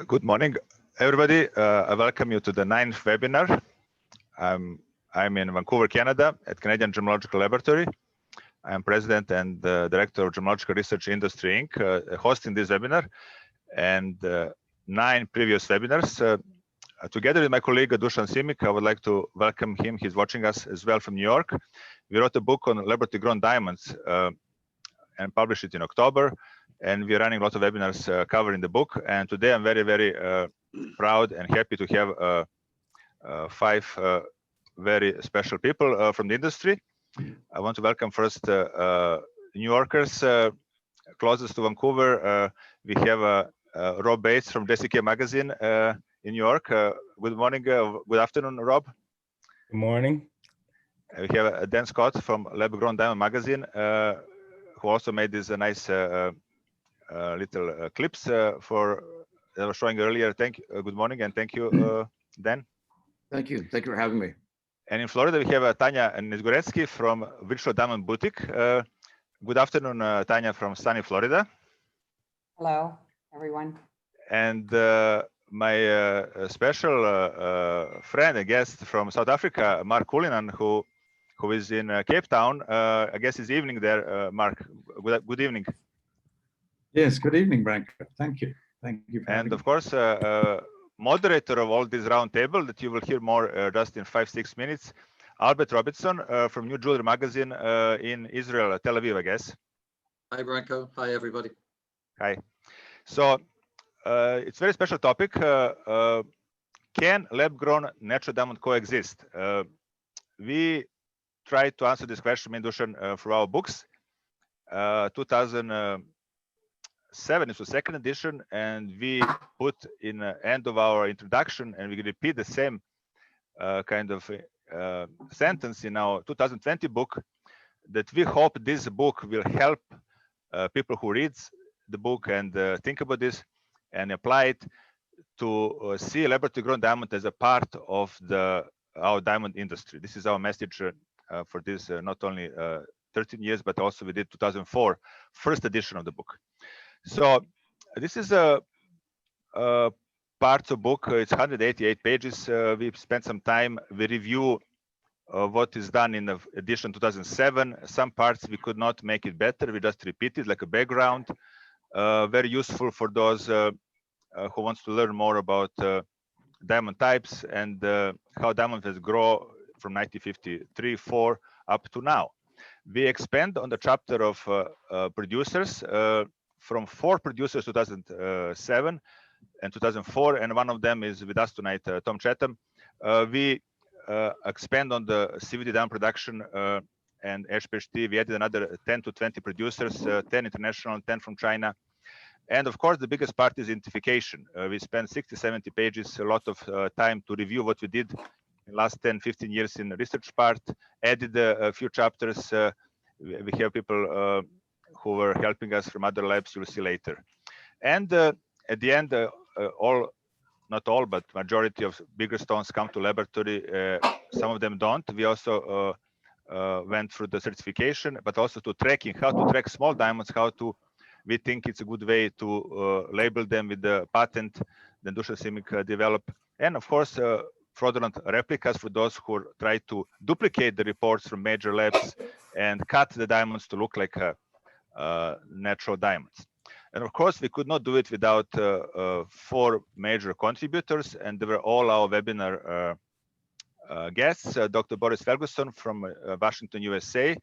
Good morning, everybody. I welcome you to the 9th webinar. I'm in Vancouver, Canada, at Canadian Gemological Laboratory. I'm President and Director of Gemological Research Industry, Inc., hosting this webinar and 9 previous webinars. Together with my colleague Dusan Simic, I would like to welcome him. He's watching us as well from New York. We wrote a book on laboratory-grown diamonds and published it in October. And we're running a lot of webinars covering the book. And today I'm very, very proud and happy to have 5 very special people from the industry. I want to welcome first New Yorkers closest to Vancouver. We have Rob Bates from JCK Magazine in New York. Good morning, good afternoon, Rob. Good morning. We have Dan Scott from Lab Grown Diamond Magazine, who also made this nice little clips for that I was showing earlier. Thank you. Good morning, and thank you, Dan. Thank you. Thank you for having me. And in Florida, we have Tanya Nizgoretsky from Virtual Diamond Boutique. Good afternoon, Tanya from sunny Florida. Hello, everyone. And my special friend and guest from South Africa, Mark Cullinan, who is in Cape Town. I guess it's evening there, Mark. Good evening. Yes, good evening, Branko. Thank you. Thank you. And of course, moderator of all this round table that you will hear more just in 5-6 minutes, Albert Robertson from New Jewellery magazine in Israel, Tel Aviv, I guess. Hi, Branko. Hi, everybody. Hi. So it's a very special topic. Can lab-grown natural diamond coexist? We tried to answer this question, Dusan, for our books. 2007 is the second edition, and we put in the end of our introduction, and we repeat the same kind of sentence in our 2020 book, that we hope this book will help people who read the book and think about this and apply it to see laboratory grown diamond as a part of our diamond industry. This is our message for this not only 13 years, but also we did 2004 first edition of the book. So this is a part of book. It's 188 pages. We've spent some time. We review what is done in the edition 2007. Some parts we could not make it better. We just repeat it like a background. Very useful for those who wants to learn more about diamond types and how diamond has grown from 1953-4 up to now. We expand on the chapter of producers. From 4 producers 2007 and 2004, and one of them is with us tonight, Tom Chatham. We expand on the CVD diamond production and HPHT. We added another 10 to 20 producers, 10 international, 10 from China. And of course, the biggest part is identification. We spent 60-70 pages, a lot of time to review what we did in the last 10-15 years in the research part, added a few chapters. We have people who were helping us from other labs, you'll see later. And at the end, not all, but majority of bigger stones come to laboratory. Some of them don't. We also went through the certification, but also to tracking, how to track small diamonds, we think it's a good way to label them with the patent that Dusan Simic developed. And of course, fraudulent replicas for those who try to duplicate the reports from major labs and cut the diamonds to look like natural diamonds. And of course, we could not do it without 4 major contributors, and they were all our webinar guests. Dr. Boris Ferguson from Washington, USA,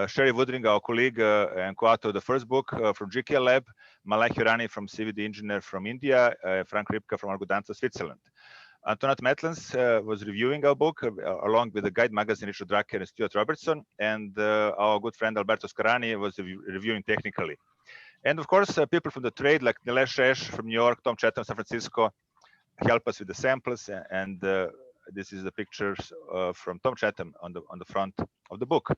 Sherry Woodring, our colleague and co-author of the first book from GK Lab, Malay Hirani from CVD engineer from India, Frank Ripka from Argodanza, Switzerland. Antoinette Matlins was reviewing our book along with the guide magazine Richard Drucker and Stuart Robertson, and our good friend Alberto Scarani was reviewing technically. And of course, people from the trade like Nilesh Shesh from New York, Tom Chatham, San Francisco, help us with the samples. And this is the pictures from Tom Chatham on the front of the book.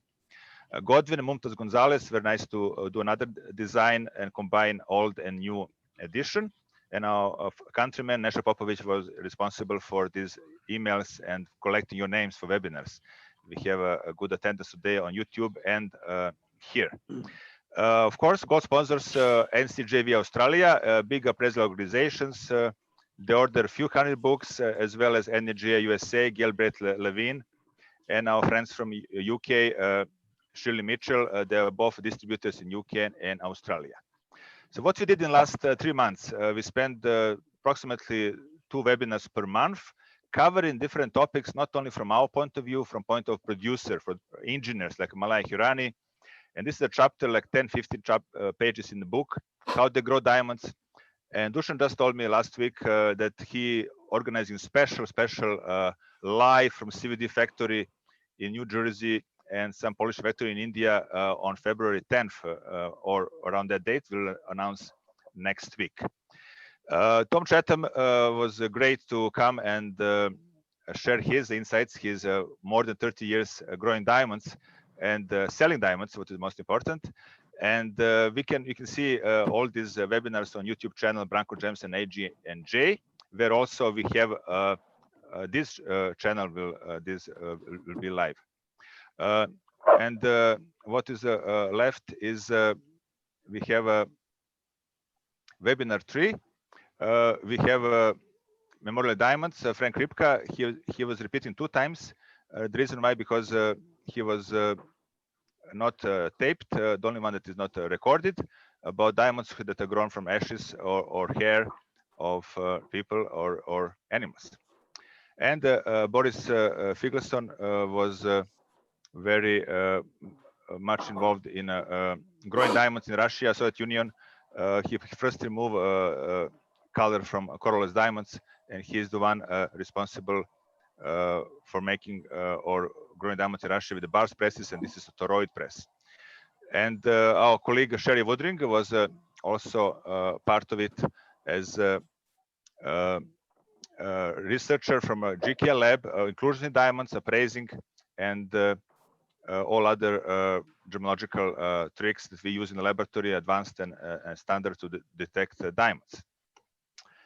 Godwin and Mumtaz Gonzalez were nice to do another design and combine old and new edition. And our countryman, Nesha Popovic, was responsible for these emails and collecting your names for webinars. We have a good attendance today on YouTube and here. Of course, gold sponsors NCJV Australia, big appraisal organizations. They order a few hundred books, as well as NGA USA, Gilbert Levine, and our friends from UK, Shirley Mitchell. They are both distributors in UK and Australia. So what we did in the last 3 months, we spent approximately 2 webinars per month, covering different topics, not only from our point of view, from point of producer, for engineers like Malay Hirani. And this is a chapter like 10-15 pages in the book, how they grow diamonds. And Dusan just told me last week that he organizing special live from CVD factory in New Jersey and some Polish factory in India on February 10th or around that date. We'll announce next week. Tom Chatham was great to come and share his insights. He's more than 30 years growing diamonds and selling diamonds, which is most important. And you can see all these webinars on YouTube channel Branko Gems and AG and J, where also we have this channel will be live. And what is left is we have a webinar 3. We have Memorial Diamonds. Frank Ripka, he was repeating 2 times. The reason why, because he was not taped, the only one that is not recorded, about diamonds that are grown from ashes or hair of people or animals. And Boris Figleson was very much involved in growing diamonds in Russia, Soviet Union. He first removed color from colorless diamonds, and he is the one responsible for making or growing diamonds in Russia with the bars presses, and this is a toroid press. And our colleague Sherry Woodring was also part of it as a researcher from a GK lab, inclusion in diamonds, appraising, and all other gemological tricks that we use in the laboratory, advanced and standard to detect diamonds.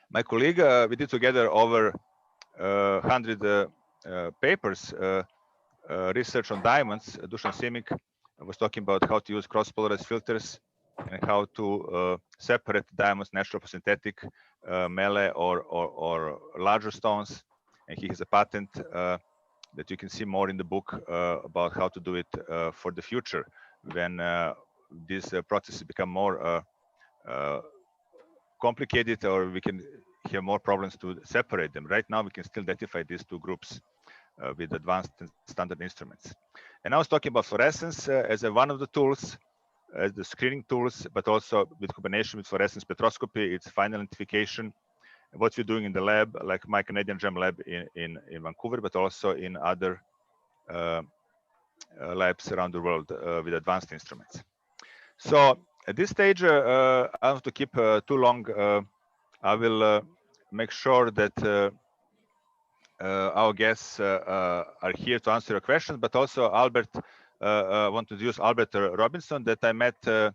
My colleague, we did together over 100 papers, research on diamonds. Dusan Simic was talking about how to use cross-polarized filters and how to separate diamonds, natural from synthetic, melee or larger stones. And he has a patent that you can see more in the book about how to do it for the future when these processes become more complicated, or we can have more problems to separate them. Right now, we can still identify these 2 groups with advanced and standard instruments. And I was talking about fluorescence as one of the tools, as the screening tools, but also with combination with fluorescence spectroscopy, its final identification. What we're doing in the lab, like my Canadian Gem lab in Vancouver, but also in other labs around the world with advanced instruments. So at this stage, I don't have to keep too long. I will make sure that our guests are here to answer your questions, but also Albert, I want to introduce Albert Robinson that I met a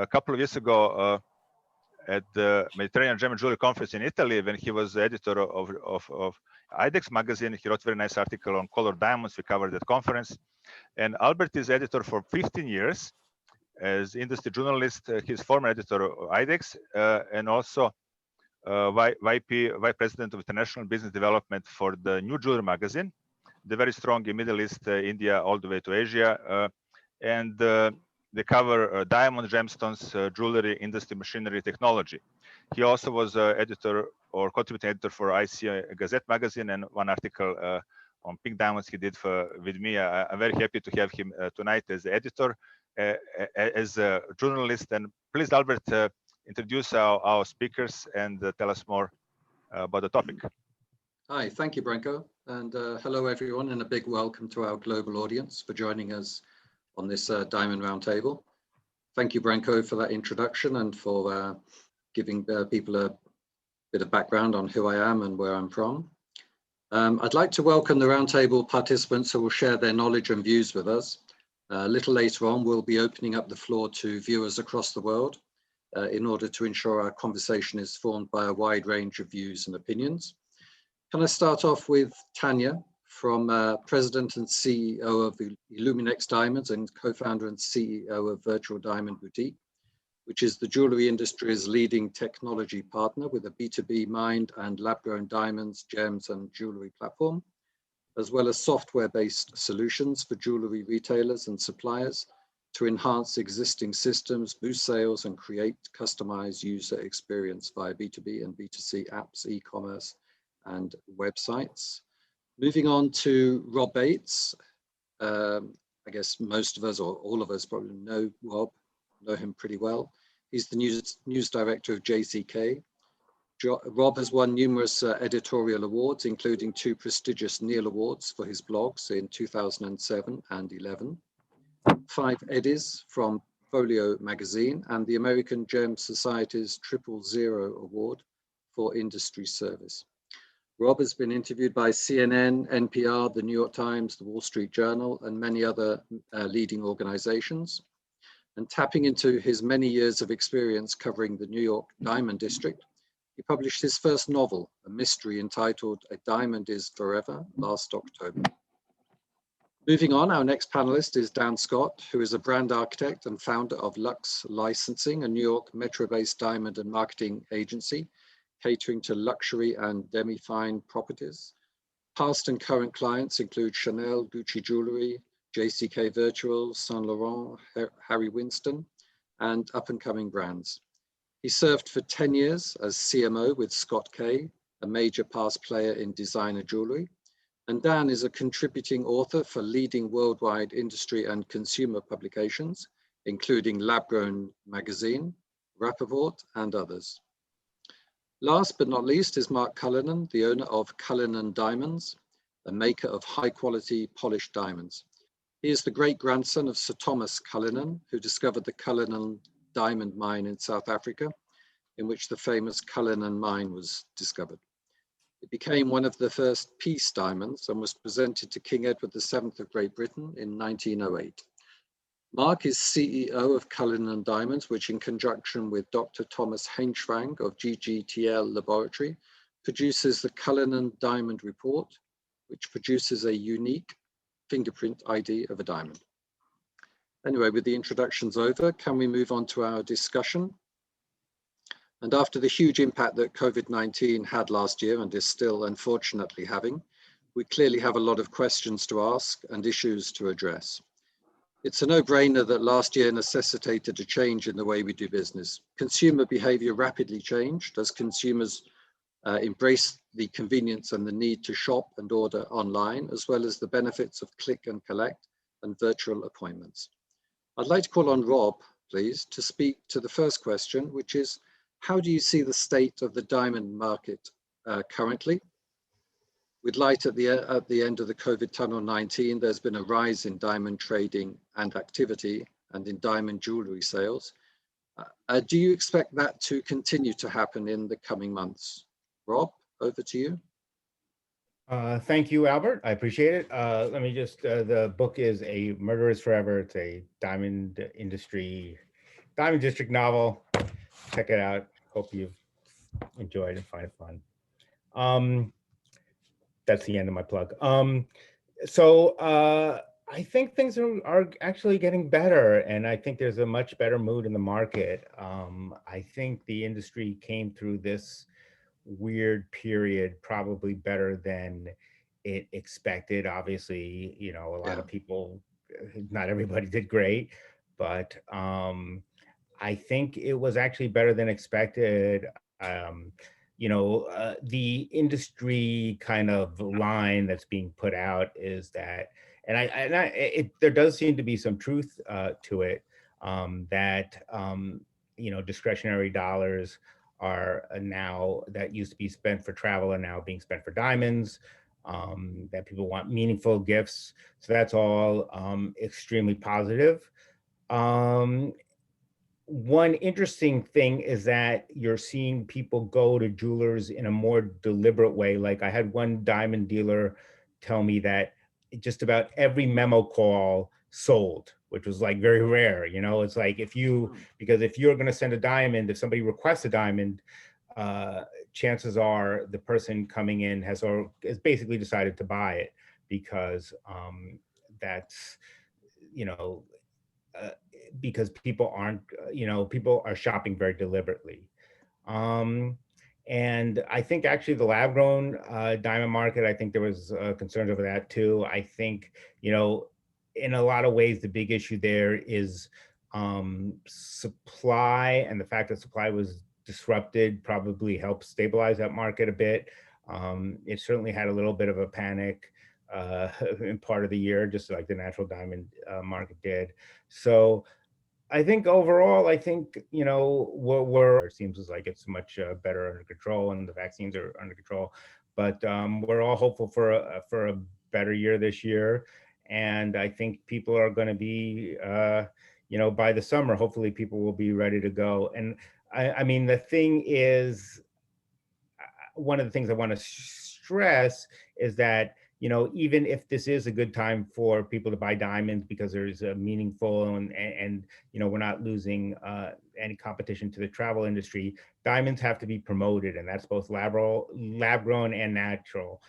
couple of years ago at the Mediterranean Gem and Jewelry Conference in Italy, when he was the editor of IDEX magazine. He wrote a very nice article on colored diamonds. We covered that conference. And Albert is editor for 15 years as industry journalist. He's former editor of IDEX and also Vice President of International Business Development for the New Jewelry magazine. They're very strong in Middle East, India, all the way to Asia. And they cover diamond, gemstones, jewelry, industry, machinery, technology. He also was editor or contributing editor for IC Gazette magazine, and one article on pink diamonds he did with me. I'm very happy to have him tonight as the editor, as a journalist. And please, Albert, introduce our speakers and tell us more about the topic. Hi, thank you, Branko. And hello, everyone, and a big welcome to our global audience for joining us on this Diamond Roundtable. Thank you, Branko, for that introduction and for giving people a bit of background on who I am and where I'm from. I'd like to welcome the Roundtable participants who will share their knowledge and views with us. A little later on, we'll be opening up the floor to viewers across the world in order to ensure our conversation is formed by a wide range of views and opinions. Can I start off with Tanya from President and CEO of Illuminex Diamonds and co-founder and CEO of Virtual Diamond Boutique, which is the jewelry industry's leading technology partner with a B2B mined and lab-grown diamonds, gems, and jewelry platform, as well as software-based solutions for jewelry retailers and suppliers to enhance existing systems, boost sales, and create customized user experience via B2B and B2C apps, e-commerce, and websites. Moving on to Rob Bates. I guess most of us, or all of us, probably know Rob, know him pretty well. He's the news director of JCK. Rob has won numerous editorial awards, including 2 prestigious Neil Awards for his blogs in 2007 and 11. 5 Eddies from Folio magazine and the American Gem Society's 000 Award for industry service. Rob has been interviewed by CNN, NPR, the New York Times, the Wall Street Journal, and many other leading organizations. And tapping into his many years of experience covering the New York Diamond District, he published his first novel, a mystery entitled A Diamond is Forever, last October. Moving on, our next panelist is Dan Scott, who is a brand architect and founder of Lux Licensing, a New York metro-based diamond and marketing agency catering to luxury and demi-fine properties. Past and current clients include Chanel, Gucci Jewelry, JCK Virtual, Saint Laurent, Harry Winston, and up-and-coming brands. He served for 10 years as CMO with Scott K, a major past player in designer jewelry. And Dan is a contributing author for leading worldwide industry and consumer publications, including Lab Grown Magazine, Rappaport, and others. Last but not least is Mark Cullinan, the owner of Cullinan Diamonds, a maker of high-quality polished diamonds. He is the great-grandson of Sir Thomas Cullinan, who discovered the Cullinan diamond mine in South Africa, in which the famous Cullinan mine was discovered. It became one of the first peace diamonds and was presented to King Edward VII of Great Britain in 1908. Mark is CEO of Cullinan Diamonds, which in conjunction with Dr. Thomas Heinschwang of GGTL Laboratory, produces the Cullinan Diamond Report, which produces a unique fingerprint ID of a diamond. Anyway, with the introductions over, can we move on to our discussion? And after the huge impact that COVID-19 had last year and is still unfortunately having, we clearly have a lot of questions to ask and issues to address. It's a no-brainer that last year necessitated a change in the way we do business. Consumer behavior rapidly changed as consumers embraced the convenience and the need to shop and order online, as well as the benefits of click and collect and virtual appointments. I'd like to call on Rob, please, to speak to the first question, which is, how do you see the state of the diamond market currently? With light at the end of the COVID tunnel 19, there's been a rise in diamond trading and activity and in diamond jewelry sales. Do you expect that to continue to happen in the coming months? Rob, over to you. Thank you, Albert. I appreciate it. Let me just, the book is A Murder is Forever. It's a diamond district novel. Check it out. Hope you've enjoyed and find it fun. That's the end of my plug. I think things are actually getting better, and I think there's a much better mood in the market. I think the industry came through this weird period probably better than it expected. Obviously, you know, a lot of people, not everybody did great, but I think it was actually better than expected. The industry kind of line that's being put out is that, there does seem to be some truth to it, that discretionary dollars are now, that used to be spent for travel, are now being spent for diamonds. That people want meaningful gifts, so that's all extremely positive. One interesting thing is that you're seeing people go to jewelers in a more deliberate way. Like I had one diamond dealer tell me that just about every memo call sold, which was like very rare. You know, it's like because if you're going to send a diamond, if somebody requests a diamond, chances are the person coming in has basically decided to buy it. because that's, because people aren't, people are shopping very deliberately. And I think actually the lab grown diamond market, I think there was concerns over that too. I think, in a lot of ways, the big issue there is supply, and the fact that supply was disrupted probably helped stabilize that market a bit. It certainly had a little bit of a panic in part of the year, just like the natural diamond market did. So I think overall, it seems like it's much better under control, and the vaccines are under control. But we're all hopeful for a better year this year, and I think people are going to be, by the summer, hopefully people will be ready to go. And I mean, the thing is, one of the things I want to stress is that, even if this is a good time for people to buy diamonds because there's a meaningful and we're not losing any competition to the travel industry, diamonds have to be promoted, and that's both lab grown and natural.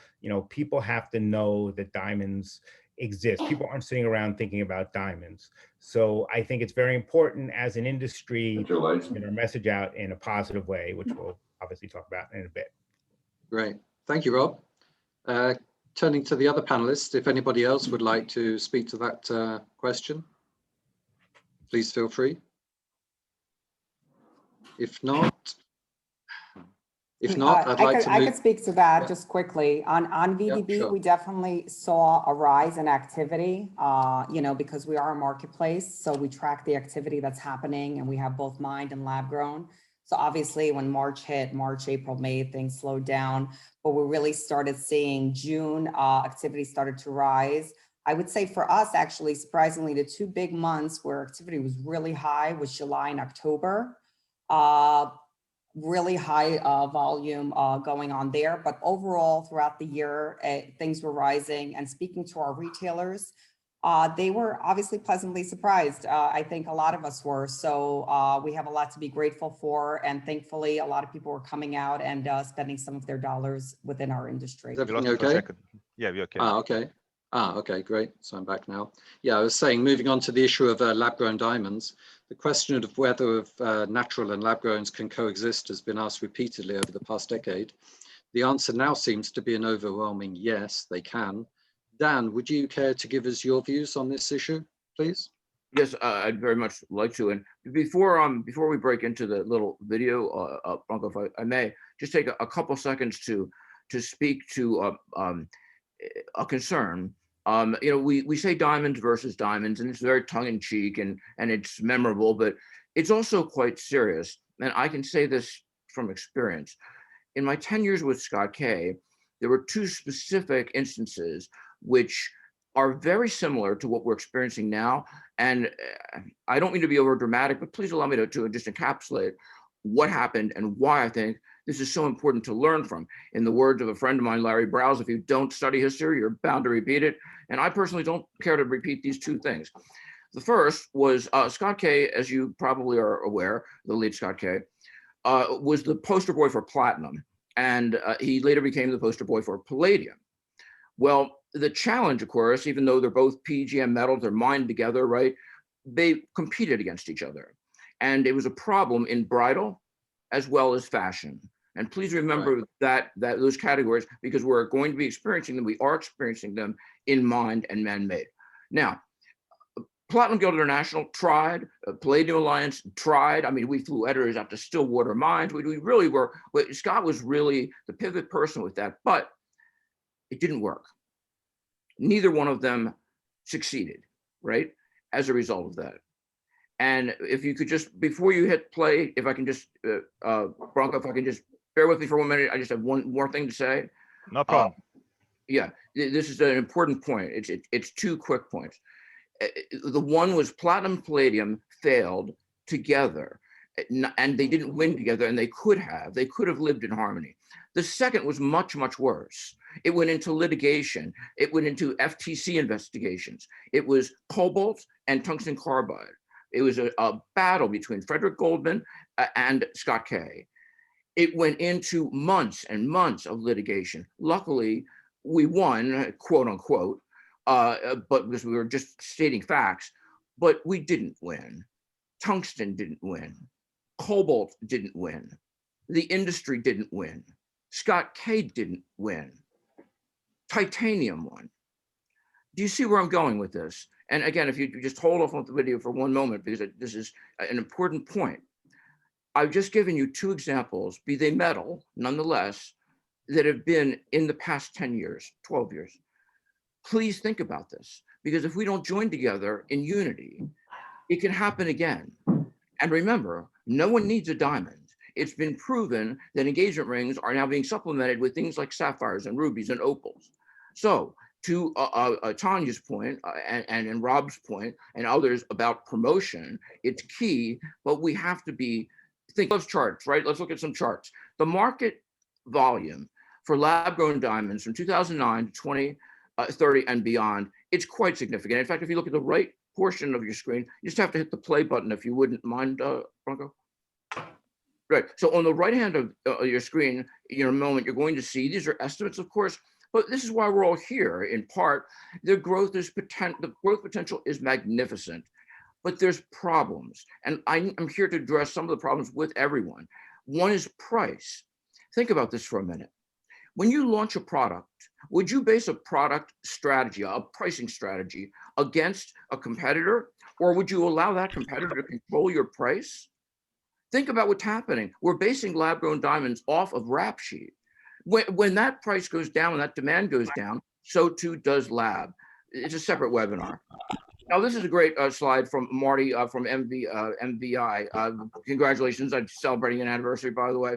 People have to know that diamonds exist. People aren't sitting around thinking about diamonds. So I think it's very important as an industry to get our message out in a positive way, which we'll obviously talk about in a bit. Great. Thank you, Rob. Turning to the other panelists, if anybody else would like to speak to that question, please feel free. If not, I could speak to that just quickly. On VDB, sure. We definitely saw a rise in activity, because we are a marketplace. So we track the activity that's happening, and we have both mined and lab grown. So obviously when March hit, April, May, things slowed down, but we really started seeing June activity started to rise. I would say for us, actually, surprisingly, the two big months where activity was really high was July and October. Really high volume going on there, but overall throughout the year, things were rising. And speaking to our retailers, they were obviously pleasantly surprised. I think a lot of us were. So we have a lot to be grateful for. And thankfully, a lot of people were coming out and spending some of their dollars within our industry. Is everything okay? Yeah, we're okay. Okay. Okay, great. So I'm back now. Yeah, I was saying, moving on to the issue of lab-grown diamonds, the question of whether natural and lab-growns can coexist has been asked repeatedly over the past decade. The answer now seems to be an overwhelming yes, they can. Dan, would you care to give us your views on this issue, please? Yes, I'd very much like to. And before we break into the little video, Branko, if I may, just take a couple seconds to speak to a concern. We say diamonds versus diamonds, and it's very tongue-in-cheek and it's memorable, but it's also quite serious. And I can say this from experience. In my 10 years with Scott Kay, there were two specific instances which are very similar to what we're experiencing now. And I don't mean to be over dramatic, but please allow me to just encapsulate what happened and why I think this is so important to learn from. In the words of a friend of mine, Larry Browse, if you don't study history, you're bound to repeat it. And I personally don't care to repeat these two things. The first was Scott Kay, as you probably are aware, the lead Scott Kay, was the poster boy for platinum. And he later became the poster boy for palladium. Well, the challenge, of course, even though they're both PGM metals, they're mined together, right? They competed against each other. And it was a problem in bridal as well as fashion. And please remember that those categories, because we're going to be experiencing them, we are experiencing them in mined and man-made. Now, Platinum Guild International tried, Palladium Alliance tried. I mean, we flew editors out to Stillwater mines. We really were, Scott was really the pivot person with that, but it didn't work. Neither one of them succeeded, right? As a result of that. And if you could just, before you hit play, if I can just, Branko, if I can just bear with me for 1 minute, I just have one more thing to say. No problem. Yeah, this is an important point. It's two quick points. The one was platinum and palladium failed together, and they didn't win together, and they could have lived in harmony. The second was much, much worse. It went into litigation. It went into FTC investigations. It was cobalt and tungsten carbide. It was a battle between Frederick Goldman and Scott Kay. It went into months and months of litigation. Luckily, we won, quote unquote, but because we were just stating facts, but we didn't win. Tungsten didn't win. Cobalt didn't win. The industry didn't win. Scott Cade didn't win. Titanium won. Do you see where I'm going with this? And again, if you just hold off on the video for one moment, because this is an important point. I've just given you two examples, be they metal, nonetheless, that have been in the past 10 years, 12 years. Please think about this, because if we don't join together in unity, it can happen again. And remember, no one needs a diamond. It's been proven that engagement rings are now being supplemented with things like sapphires and rubies and opals. So to Tanya's point and Rob's point and others about promotion, it's key, but we have to think of charts, right? Let's look at some charts. The market volume for lab-grown diamonds from 2009 to 2030 and beyond, it's quite significant. In fact, if you look at the right portion of your screen, you just have to hit the play button if you wouldn't mind, Branko. Right, so on the right hand of your screen, in a moment, you're going to see, these are estimates, of course, but this is why we're all here, in part. The growth potential is magnificent, but there's problems. And I'm here to address some of the problems with everyone. One is price. Think about this for a minute. When you launch a product, would you base a product strategy, a pricing strategy, against a competitor, or would you allow that competitor to control your price? Think about what's happening. We're basing lab-grown diamonds off of rap sheet. When that price goes down, when that demand goes down, so too does lab. It's a separate webinar. Now, this is a great slide from Marty from MVI. Congratulations, I'm celebrating an anniversary, by the way.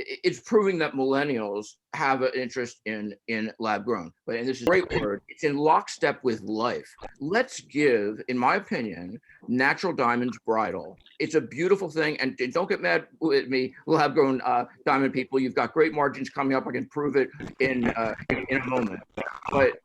It's proving that millennials have an interest in lab grown, and this is a great word. It's in lockstep with life. Let's give, in my opinion, natural diamonds bridle. It's a beautiful thing, and don't get mad with me, lab grown diamond people. You've got great margins coming up. I can prove it in a moment, but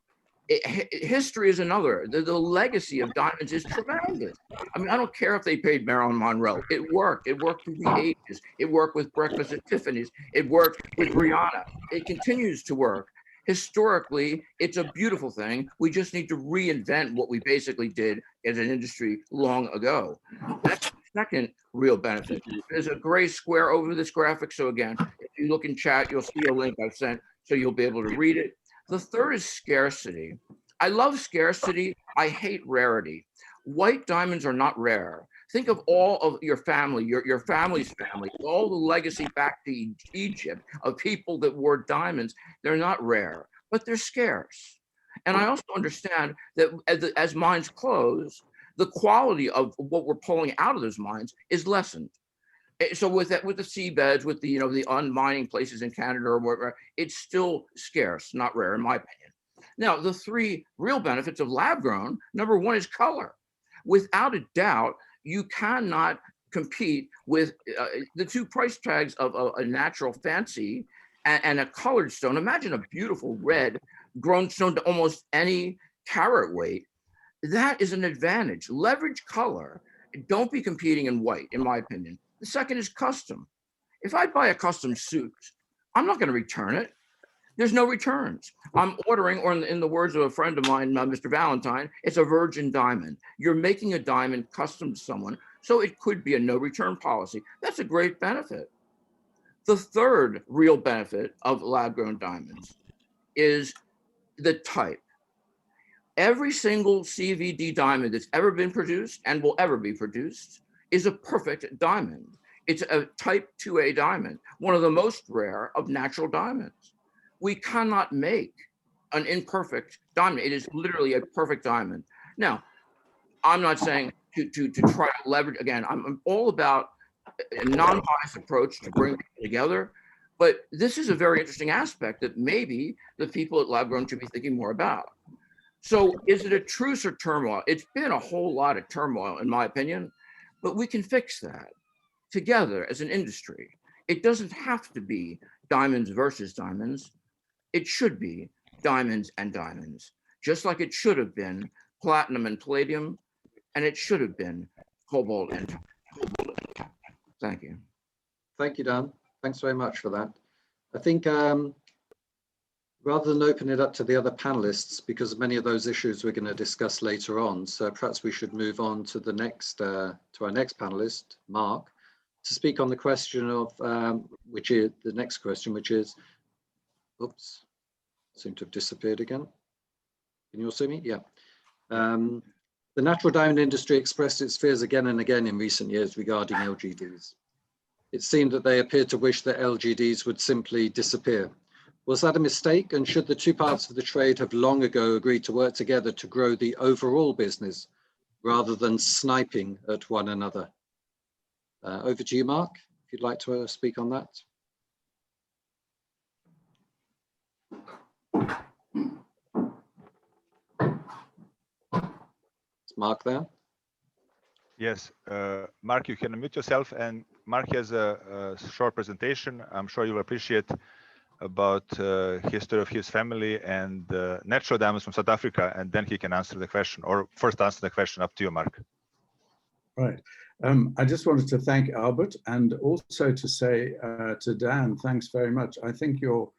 history is another. The legacy of diamonds is tremendous. I mean, I don't care if they paid Marilyn Monroe. It worked. It worked through the ages. It worked with Breakfast at Tiffany's. It worked with Rihanna. It continues to work. Historically, it's a beautiful thing. We just need to reinvent what we basically did as an industry long ago. That's the second real benefit. There's a gray square over this graphic. So again, if you look in chat, you'll see a link I've sent, so you'll be able to read it. The third is scarcity. I love scarcity. I hate rarity. White diamonds are not rare. Think of all of your family, your family's family, all the legacy back to Egypt of people that wore diamonds. They're not rare, but they're scarce. And I also understand that as mines close, the quality of what we're pulling out of those mines is lessened. So with that, with the seabeds, with the the unmining places in Canada or wherever, it's still scarce, not rare, in my opinion. Now, the three real benefits of lab grown, number one is color. Without a doubt, you cannot compete with the two price tags of a natural fancy and a colored stone. Imagine a beautiful red grown stone to almost any carat weight. That is an advantage. Leverage color. Don't be competing in white, in my opinion. The second is custom. If I buy a custom suit, I'm not going to return it. There's no returns. I'm ordering, or in the words of a friend of mine, Mr. Valentine, it's a virgin diamond. You're making a diamond custom to someone, so it could be a no return policy. That's a great benefit. The third real benefit of lab-grown diamonds is the type. Every single CVD diamond that's ever been produced and will ever be produced is a perfect diamond. It's a type 2A diamond, one of the most rare of natural diamonds. We cannot make an imperfect diamond. It is literally a perfect diamond. Now, I'm not saying to try to leverage, again, I'm all about a non-biased approach to bring people together, but this is a very interesting aspect that maybe the people at Lab Grown should be thinking more about. So is it a truce or turmoil? It's been a whole lot of turmoil, in my opinion, but we can fix that together as an industry. It doesn't have to be diamonds versus diamonds. It should be diamonds and diamonds, just like it should have been platinum and palladium, and it should have been cobalt and cobalt. Thank you. Thank you, Dan. Thanks very much for that. I think Rather than open it up to the other panelists, because many of those issues we're going to discuss later on, so perhaps we should move on to the next, to our next panelist, Mark, to speak on the question of, which is the next question, which is, oops, seem to have disappeared again. Can you all see me? Yeah. The natural diamond industry expressed its fears again and again in recent years regarding LGDs. It seemed that they appeared to wish that LGDs would simply disappear. Was that a mistake? And should the two parts of the trade have long ago agreed to work together to grow the overall business rather than sniping at one another? Over to you, Mark, if you'd like to speak on that. Is Mark there? Yes, Mark, you can unmute yourself, and Mark has a short presentation. I'm sure you'll appreciate about history of his family and natural diamonds from South Africa, and then he can answer the question, or first answer the question. Up to you, Mark. Right. I just wanted to thank Albert, and also to say to Dan, thanks very much. I think you're,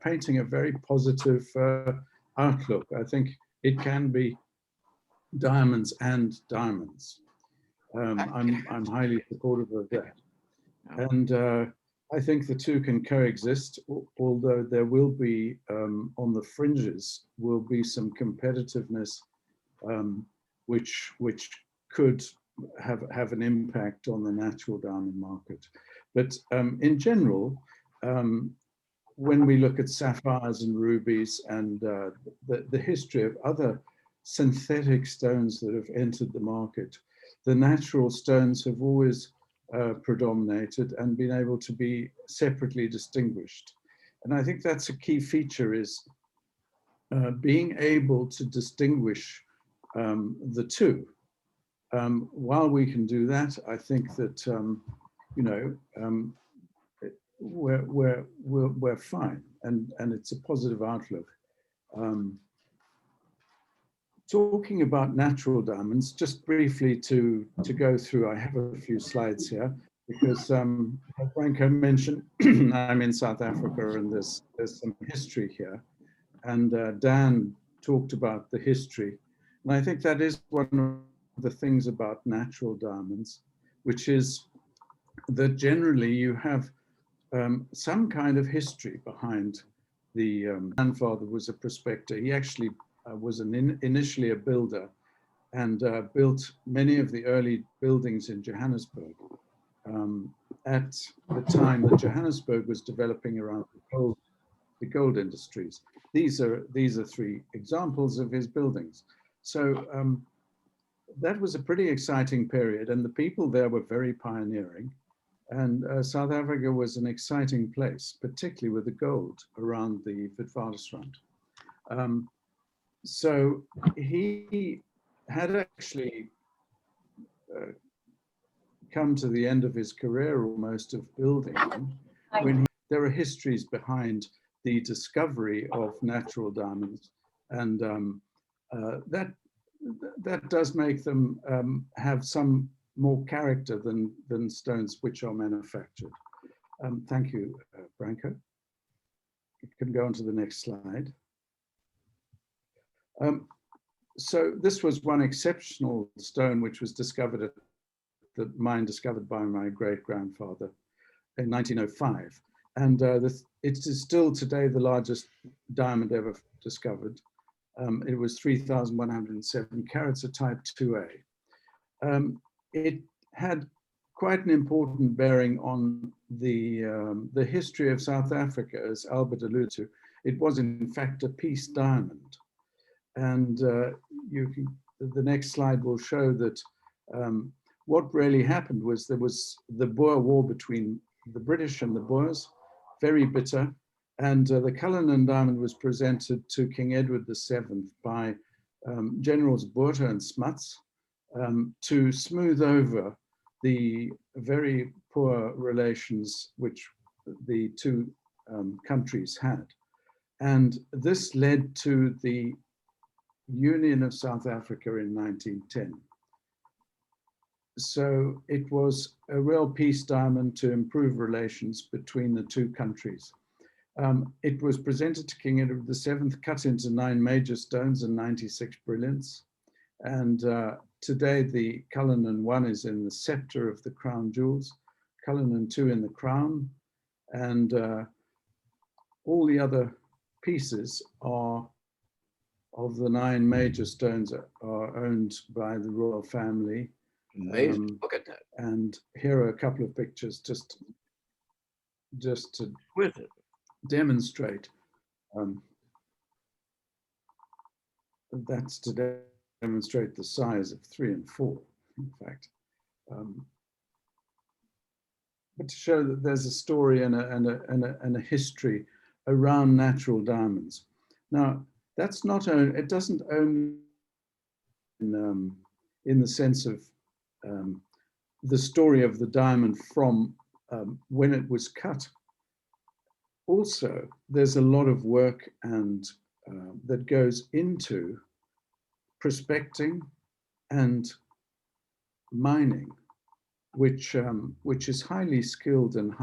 painting a very positive outlook. I think it can be diamonds and diamonds. I'm highly supportive of that, and I think the two can coexist, although there will be, on the fringes, will be some competitiveness, which could have an impact on the natural diamond market. But in general, when we look at sapphires and rubies and the history of other synthetic stones that have entered the market, the natural stones have always predominated and been able to be separately distinguished. And I think that's a key feature, is being able to distinguish the two. While we can do that, I think that we're fine, and it's a positive outlook. Talking about natural diamonds, just briefly to go through, I have a few slides here, because as Branko mentioned, I'm in South Africa, and there's some history here. And Dan talked about the history. And I think that is one of the things about natural diamonds, which is that generally you have some kind of history behind. The grandfather was a prospector. He actually was initially a builder, and built many of the early buildings in Johannesburg at the time that Johannesburg was developing around the gold industries. These are three examples of his buildings. So that was a pretty exciting period, and the people there were very pioneering. And South Africa was an exciting place, particularly with the gold around the Witwatersrand. So he had actually come to the end of his career almost of building when there are histories behind the discovery of natural diamonds, and that does make them have some more character than stones which are manufactured. Thank you, Branko. You can go on to the next slide. So this was one exceptional stone which was discovered at the mine discovered by my great-grandfather in 1905. And it is still today the largest diamond ever discovered. It was 3,107 carats, a type 2A. It had quite an important bearing on the history of South Africa, as Albert alluded to. It was in fact a peace diamond. And the next slide will show that what really happened was there was the Boer War between the British and the Boers, very bitter. And the Cullinan diamond was presented to King Edward VII by Generals Botha and Smuts to smooth over the very poor relations which the two countries had. And this led to the Union of South Africa in 1910. So it was a real peace diamond to improve relations between the two countries. It was presented to King Edward VII, cut into 9 major stones and 96 brilliants. And today the Cullinan 1 is in the scepter of the crown jewels, Cullinan 2 in the crown, and all the other pieces are of the 9 major stones are owned by the royal family. Amazing. Look at that. And here are a couple of pictures just to With it. demonstrate. That's to demonstrate the size of 3 and 4, in fact. But to show that there's a story and a history around natural diamonds. Now, that's not only, it doesn't only in the sense of the story of the diamond from when it was cut. Also, there's a lot of work and that goes into prospecting and mining, which is highly skilled and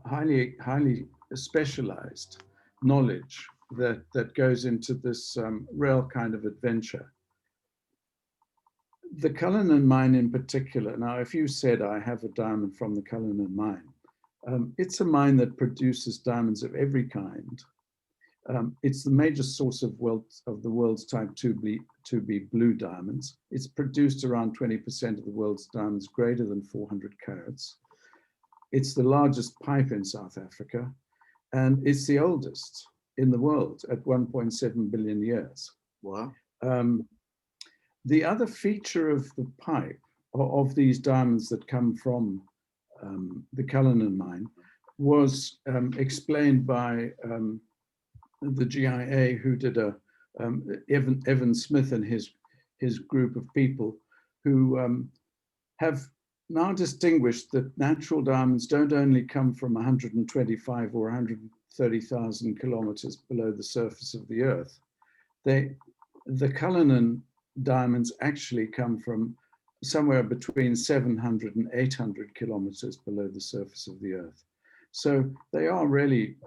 highly specialized knowledge that goes into this rare kind of adventure. The Cullinan mine in particular, now if you said I have a diamond from the Cullinan mine, it's a mine that produces diamonds of every kind. It's the major source of the world's type 2B blue diamonds. It's produced around 20% of the world's diamonds greater than 400 carats. It's the largest pipe in South Africa, and it's the oldest in the world at 1.7 billion years. Wow. The other feature of the pipe, of these diamonds that come from the Cullinan mine, was explained by the GIA, who did Evan Smith and his group of people, who have now distinguished that natural diamonds don't only come from 125 or 130,000 kilometers below the surface of the earth. The Cullinan diamonds actually come from somewhere between 700 and 800 kilometers below the surface of the earth. So they are really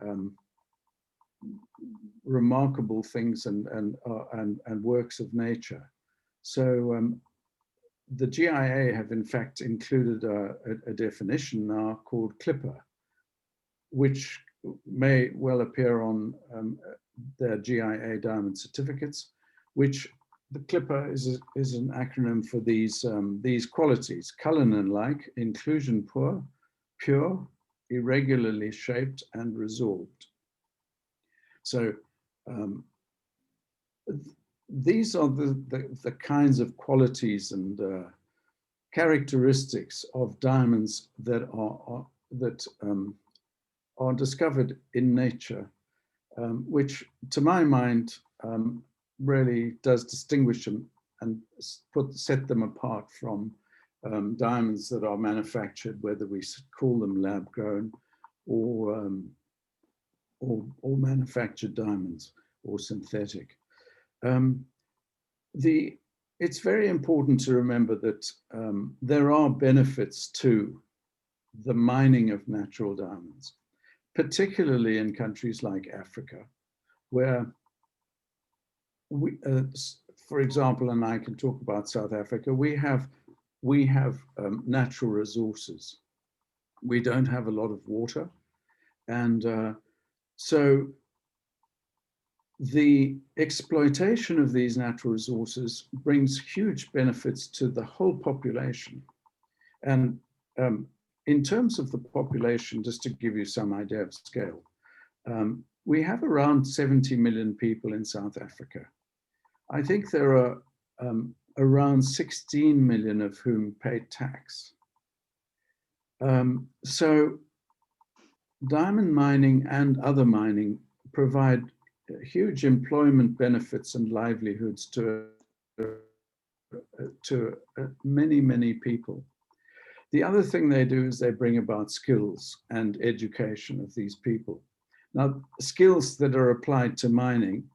remarkable things and works of nature. So the GIA have in fact included a definition now called clipper, which may well appear on their GIA diamond certificates, which the clipper is an acronym for these qualities: Cullinan-like, inclusion poor, pure, irregularly shaped, and resorbed. So these are the kinds of qualities and characteristics of diamonds that are discovered in nature, which, to my mind, really does distinguish them and set them apart from diamonds that are manufactured, whether we call them lab grown or manufactured diamonds or synthetic. It's very important to remember that there are benefits to the mining of natural diamonds, particularly in countries like Africa, where we, for example, and I can talk about South Africa, we have natural resources. We don't have a lot of water. And so the exploitation of these natural resources brings huge benefits to the whole population. And in terms of the population, just to give you some idea of scale, we have around 70 million people in South Africa. I think there are around 16 million of whom pay tax. So diamond mining and other mining provide huge employment benefits and livelihoods to many, many people. The other thing they do is they bring about skills and education of these people. Now, skills that are applied to mining,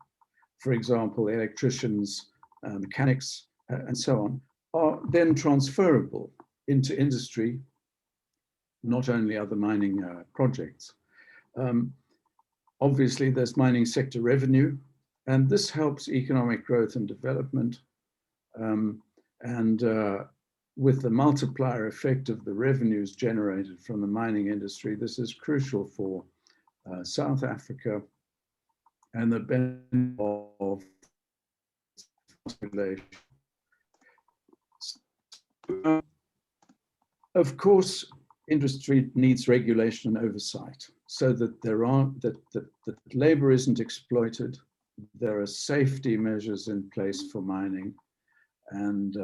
for example, electricians, mechanics, and so on, are then transferable into industry, not only other mining projects. Obviously, there's mining sector revenue, and this helps economic growth and development. With the multiplier effect of the revenues generated from the mining industry, this is crucial for South Africa and the benefit of population. Of course, industry needs regulation and oversight so that that labor isn't exploited. There are safety measures in place for mining, and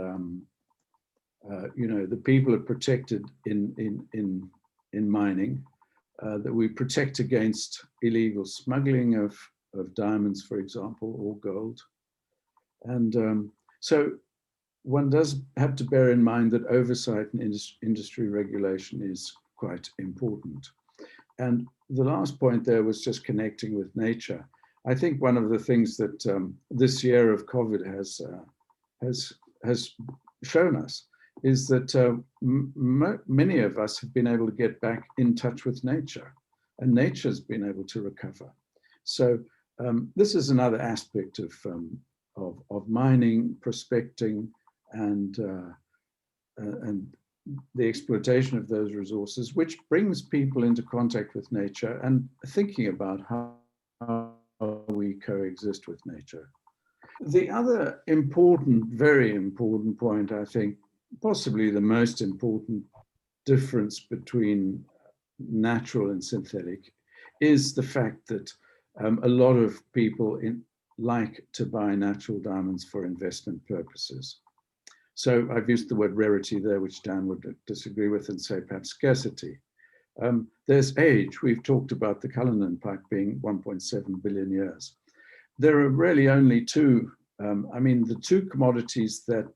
you know, the people are protected in mining. That we protect against illegal smuggling of diamonds, for example, or gold. And so one does have to bear in mind that oversight and industry regulation is quite important. And the last point there was just connecting with nature. I think one of the things that this year of COVID has shown us is that many of us have been able to get back in touch with nature, and nature's been able to recover. So this is another aspect of mining, prospecting, and the exploitation of those resources, which brings people into contact with nature and thinking about how we coexist with nature. The other important, very important point, I think, possibly the most important difference between natural and synthetic, is the fact that a lot of people like to buy natural diamonds for investment purposes. So I've used the word rarity there, which Dan would disagree with, and say perhaps scarcity. There's age. We've talked about the Cullinan pipe being 1.7 billion years. There are really only two, I mean, the two commodities that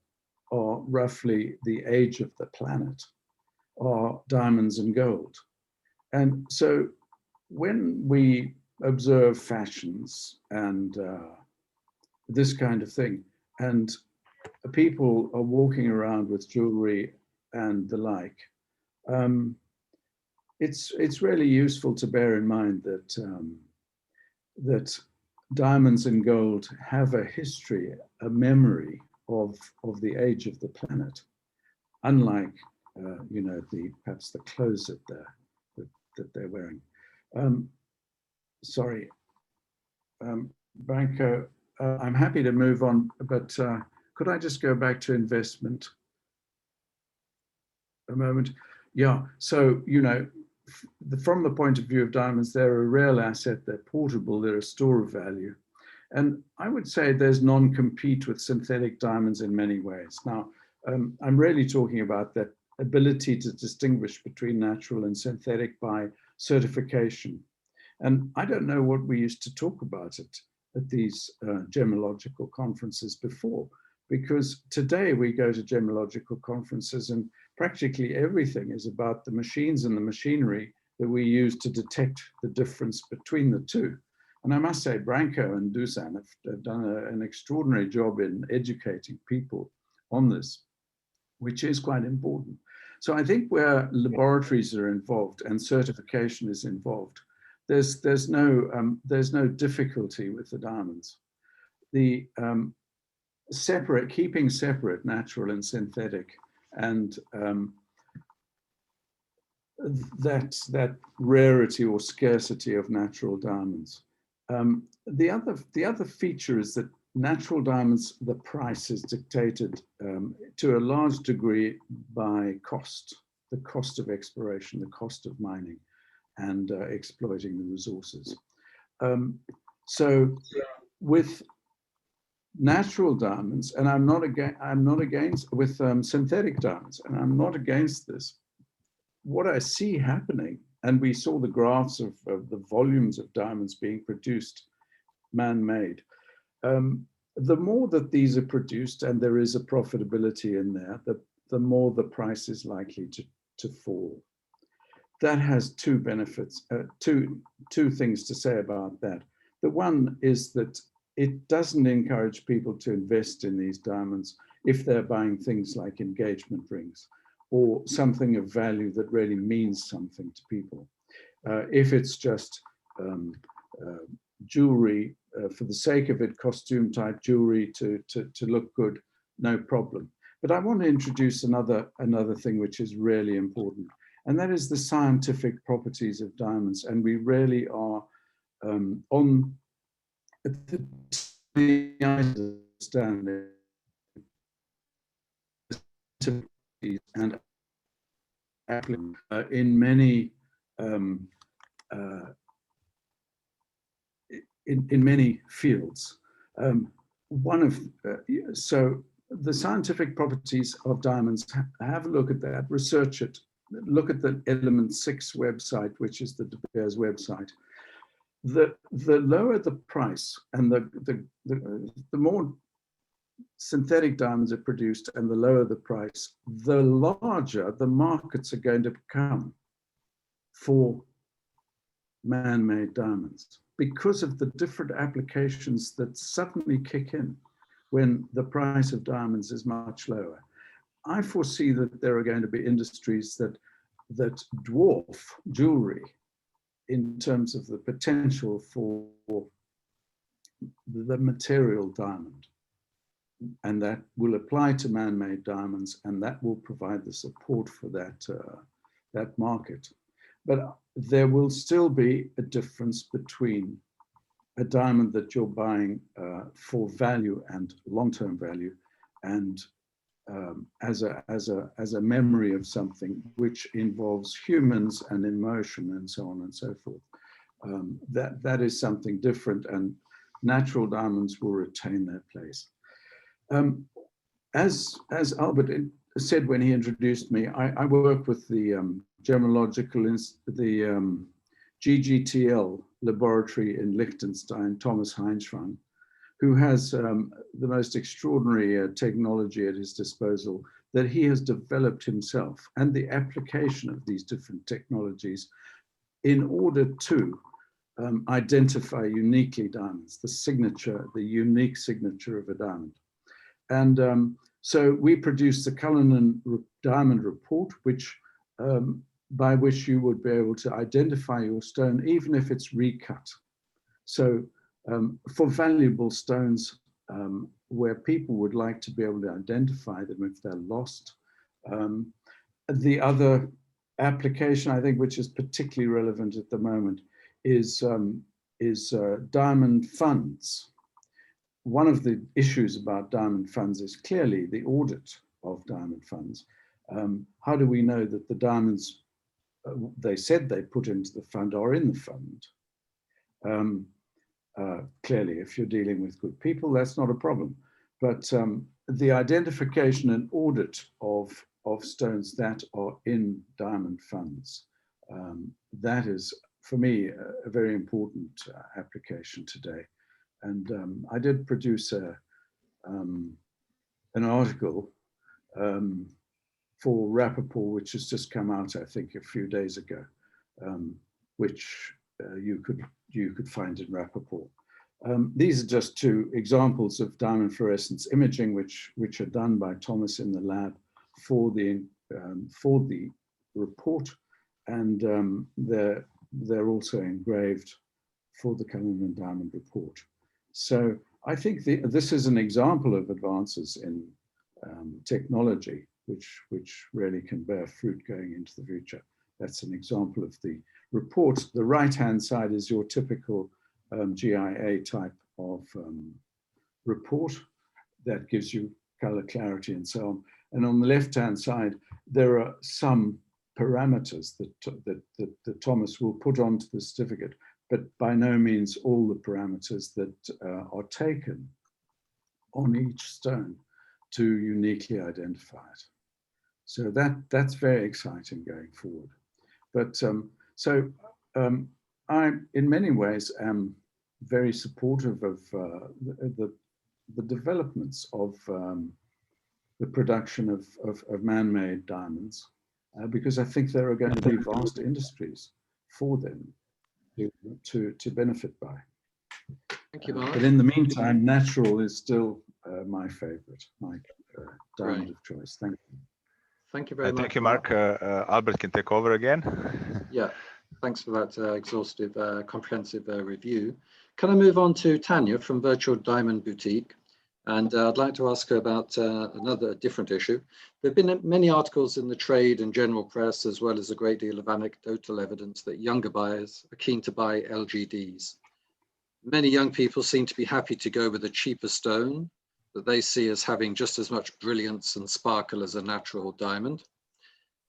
are roughly the age of the planet are diamonds and gold. And so when we observe fashions and this kind of thing, and people are walking around with jewelry and the like, it's really useful to bear in mind that that diamonds and gold have a history, a memory of the age of the planet, unlike you know, perhaps the clothes that they're wearing. Sorry, Branko, I'm happy to move on, but could I just go back to investment a moment? Yeah, so, you know, from the point of view of diamonds, they're a real asset, they're portable, they're a store of value. And I would say there's non-compete with synthetic diamonds in many ways. Now, I'm really talking about that ability to distinguish between natural and synthetic by certification. And I don't know what we used to talk about it at these gemological conferences before, because today we go to gemological conferences and practically everything is about the machines and the machinery that we use to detect the difference between the two. And I must say, Branko and Dusan have done an extraordinary job in educating people on this, which is quite important. So I think where laboratories are involved and certification is involved, there's no difficulty with the diamonds. The keeping separate natural and synthetic, and that rarity or scarcity of natural diamonds. The other feature is that natural diamonds, the price is dictated to a large degree by cost, the cost of exploration, the cost of mining, and exploiting the resources. So with natural diamonds, and I'm not against with synthetic diamonds, and I'm not against this. What I see happening, and we saw the graphs of the volumes of diamonds being produced, man-made. The more that these are produced, and there is a profitability in there, the more the price is likely to fall. That has two benefits, two things to say about that. The one is that it doesn't encourage people to invest in these diamonds if they're buying things like engagement rings or something of value that really means something to people. If it's just jewelry for the sake of it, costume type jewelry to look good, no problem. But I want to introduce another thing which is really important, and that is the scientific properties of diamonds. And we really are on the understanding and in many in many fields. So the scientific properties of diamonds, have a look at that, research it, look at the Element 6 website, which is the De Beers website. The lower the price and the more synthetic diamonds are produced and the lower the price, the larger the markets are going to become for man-made diamonds, because of the different applications that suddenly kick in when the price of diamonds is much lower. I foresee that there are going to be industries that dwarf jewelry in terms of the potential for the material diamond. And that will apply to man-made diamonds, and that will provide the support for that market. But there will still be a difference between a diamond that you're buying for value and long-term value, and as a memory of something which involves humans and emotion and so on and so forth. That is something different, and natural diamonds will retain their place. As Albert said when he introduced me, I work with the the GGTL laboratory in Liechtenstein, Thomas Heinschrang, who has the most extraordinary technology at his disposal that he has developed himself, and the application of these different technologies in order to identify uniquely diamonds, the unique signature of a diamond. And so we produced the Cullinan diamond report, which by which you would be able to identify your stone, even if it's recut. So for valuable stones where people would like to be able to identify them if they're lost. The other application, I think, which is particularly relevant at the moment is diamond funds. One of the issues about diamond funds is clearly the audit of diamond funds. How do we know that the diamonds they said they put into the fund are in the fund? Clearly, if you're dealing with good people, that's not a problem. But the identification and audit of stones that are in diamond funds, that is, for me, a very important application today. And I did produce an article for Rappaport, which has just come out, I think, a few days ago, which you could find in Rappaport. These are just two examples of diamond fluorescence imaging, which are done by Thomas in the lab for the report, and they're also engraved for the Cullinan diamond report. So I think this is an example of advances in technology, which really can bear fruit going into the future. That's an example of the report. The right-hand side is your typical GIA type of report that gives you color clarity and so on. And on the left-hand side, there are some parameters that Thomas will put onto the certificate, but by no means all the parameters that are taken on each stone to uniquely identify it. So that's very exciting going forward. But I, in many ways, am very supportive of the developments of the production of man-made diamonds, because I think there are going to be vast industries for them to benefit by. Thank you, Mark. But in the meantime, natural is still my favorite, my diamond of choice. Thank you. Thank you very much. Thank you, Mark. Albert can take over again. Yeah. Thanks for that exhaustive, comprehensive review. Can I move on to Tanya from Virtual Diamond Boutique? And I'd like to ask her about another different issue. There have been many articles in the trade and general press, as well as a great deal of anecdotal evidence that younger buyers are keen to buy LGDs. Many young people seem to be happy to go with a cheaper stone that they see as having just as much brilliance and sparkle as a natural diamond.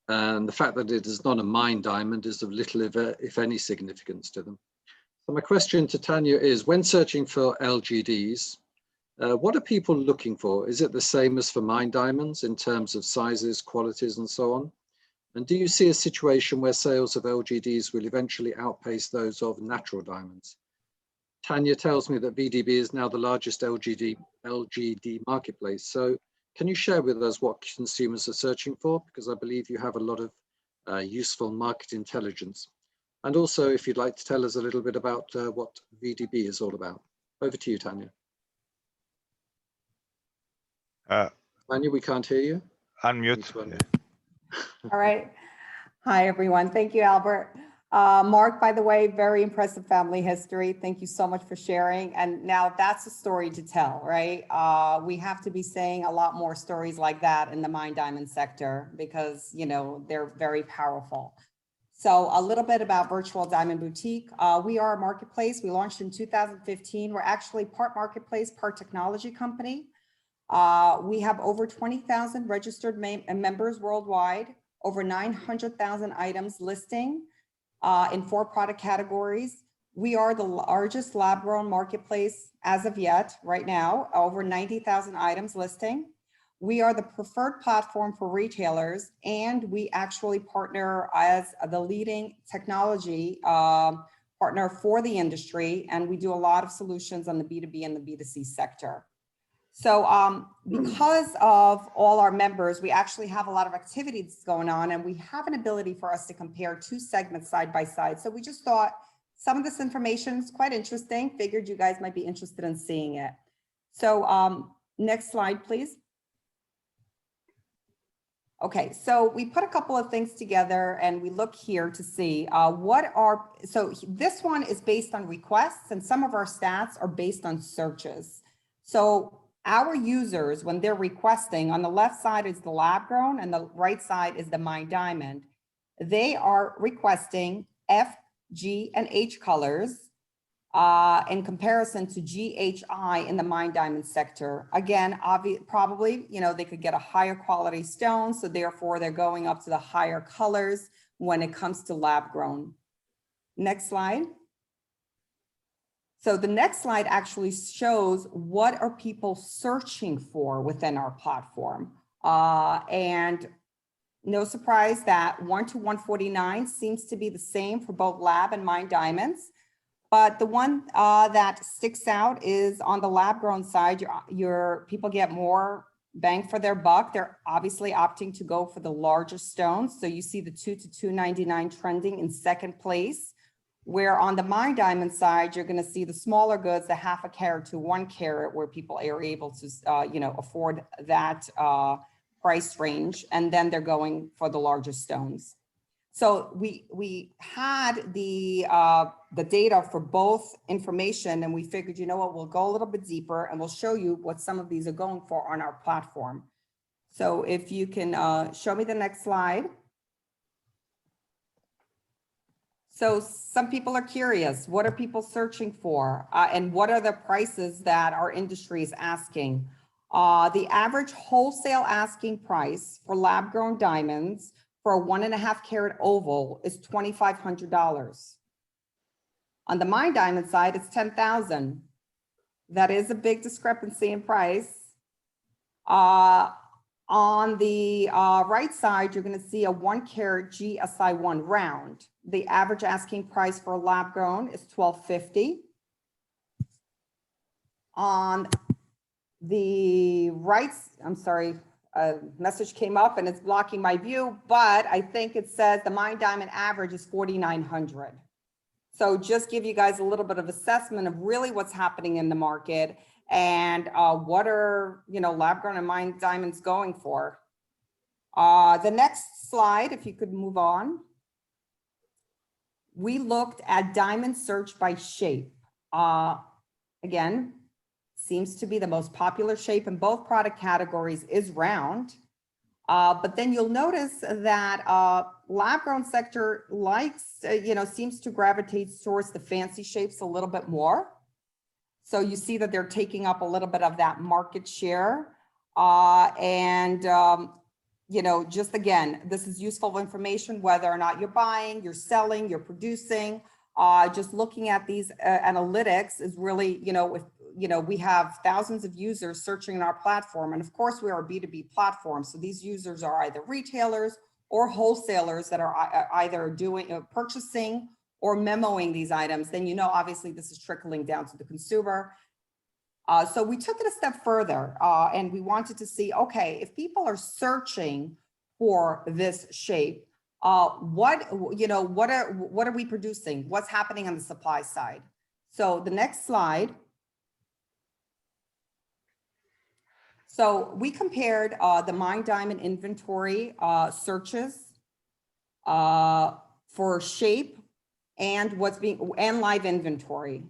And the fact that it is not a mined diamond is of little, if any, significance to them. So my question to Tanya is, when searching for LGDs, what are people looking for? Is it the same as for mined diamonds in terms of sizes, qualities, and so on? And do you see a situation where sales of LGDs will eventually outpace those of natural diamonds? Tanya tells me that VDB is now the largest LGD marketplace. So can you share with us what consumers are searching for? Because I believe you have a lot of useful market intelligence. And also, if you'd like to tell us a little bit about what VDB is all about. Over to you, Tanya. Tanya, we can't hear you. Unmute. All right. Hi, everyone. Thank you, Albert. Mark, by the way, very impressive family history. Thank you so much for sharing. And now that's a story to tell, right? We have to be saying a lot more stories like that in the mine diamond sector because, you know, they're very powerful. So a little bit about Virtual Diamond Boutique. We are a marketplace. We launched in 2015. We're actually part marketplace, part technology company. We have over 20,000 registered members worldwide, over 900,000 items listing in 4 product categories. We are the largest lab-grown marketplace as of yet, right now, over 90,000 items listing. We are the preferred platform for retailers, and we actually partner as the leading technology partner for the industry, and we do a lot of solutions on the B2B and the B2C sector. So because of all our members, we actually have a lot of activities going on, and we have an ability for us to compare 2 segments side by side. So we just thought some of this information is quite interesting, figured you guys might be interested in seeing it. So next slide, please. Okay, so we put a couple of things together and we look here to see so this one is based on requests and some of our stats are based on searches. So our users, when they're requesting, on the left side is the lab grown and the right side is the mined diamond. They are requesting F, G, and H colors in comparison to GHI in the mined diamond sector. Again, probably, you know, they could get a higher quality stone, so therefore they're going up to the higher colors when it comes to lab grown. Next slide. So the next slide actually shows what are people searching for within our platform. And no surprise that 1 to 149 seems to be the same for both lab and mined diamonds. But the one that sticks out is on the lab grown side, your people get more bang for their buck. They're obviously opting to go for the larger stones. So you see the 2 to 299 trending in second place, where on the mined diamond side, you're going to see the smaller goods, the 0.5 carat to 1 carat, where people are able to, you know, afford that price range. And then they're going for the larger stones. So we had the data for both information, and we figured, you know what, we'll go a little bit deeper and we'll show you what some of these are going for on our platform. So if you can show me the next slide. So some people are curious, what are people searching for? And what are the prices that our industry is asking? The average wholesale asking price for lab grown diamonds for a 1.5 carat oval is $2,500. On the mined diamond side, it's $10,000. That is a big discrepancy in price. On the right side, you're going to see a 1 carat GSI1 round. The average asking price for a lab grown is $1,250. On the right, I'm sorry, a message came up and it's blocking my view, but I think it says the mined diamond average is $4,900. So just give you guys a little bit of assessment of really what's happening in the market and what are, you know, lab grown and mined diamonds going for. The next slide, if you could move on. we looked at diamond search by shape. Again, seems to be the most popular shape in both product categories is round. But then you'll notice that lab-grown sector likes, seems to gravitate towards the fancy shapes a little bit more. So you see that they're taking up a little bit of that market share. Just again, this is useful information, whether or not you're buying, you're selling, you're producing. Just looking at these analytics is really, we have thousands of users searching in our platform. And of course, we are a B2B platform. So these users are either retailers or wholesalers that are either doing purchasing or memoing these items. Then, obviously this is trickling down to the consumer. So we took it a step further and we wanted to see, okay, if people are searching for this shape, what are we producing? What's happening on the supply side? So the next slide. So we compared the Mine Diamond inventory searches for shape and and live inventory.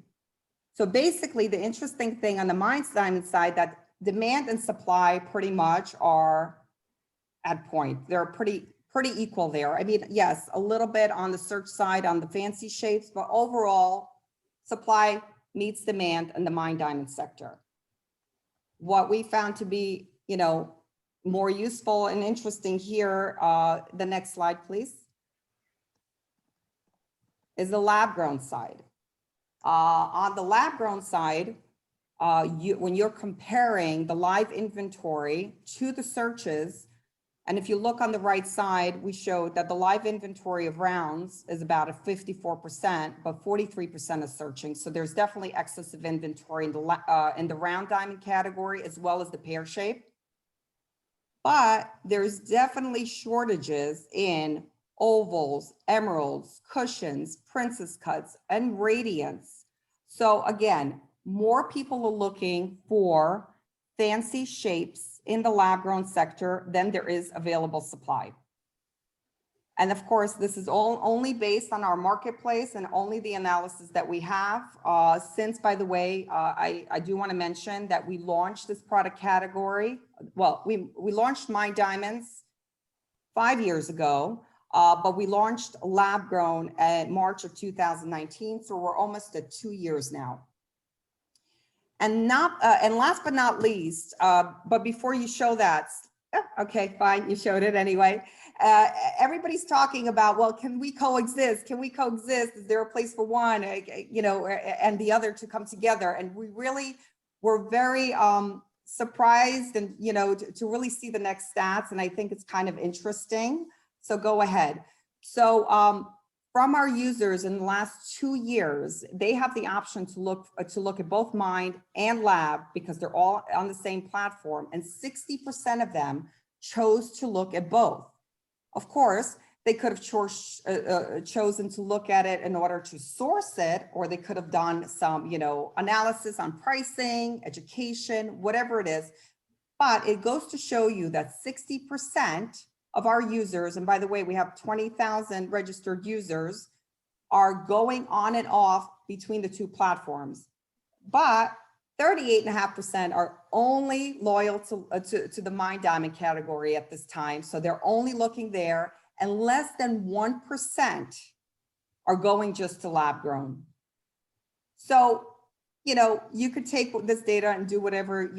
So basically the interesting thing on the Mine Diamond side, that demand and supply pretty much are at point. They're pretty equal there. I mean, yes, a little bit on the search side on the fancy shapes, but overall supply meets demand in the Mine Diamond sector. What we found to be, more useful and interesting here, the next slide, please, is the lab-grown side. On the lab-grown side, when you're comparing the live inventory to the searches, and if you look on the right side, we showed that the live inventory of rounds is about a 54%, but 43% is searching. So there's definitely excess of inventory in the round diamond category, as well as the pear shape. But there's definitely shortages in ovals, emeralds, cushions, princess cuts, and radiants. So again, more people are looking for fancy shapes in the lab-grown sector than there is available supply. And of course, this is all only based on our marketplace and only the analysis that we have. Since, by the way, I do want to mention that we launched this product category. Well, we launched Mine Diamonds 5 years ago, but we launched lab-grown in March of 2019. So we're almost at 2 years now. And last but not least, but before you show that, okay, fine, you showed it anyway. Everybody's talking about, well, can we coexist? Can we coexist? Is there a place for one, and the other to come together? And we really were very surprised and, to really see the next stats. And I think it's kind of interesting. So go ahead. So from our users in the last 2 years, they have the option to look at both Mine and Lab because they're all on the same platform, and 60% of them chose to look at both. Of course, they could have chosen to look at it in order to source it, or they could have done some, analysis on pricing, education, whatever it is. But it goes to show you that 60% of our users, and by the way, we have 20,000 registered users, are going on and off between the two platforms. But 38.5% are only loyal to the Mine Diamond category at this time. So they're only looking there, and less than 1% are going just to lab grown. So, you could take this data and do whatever,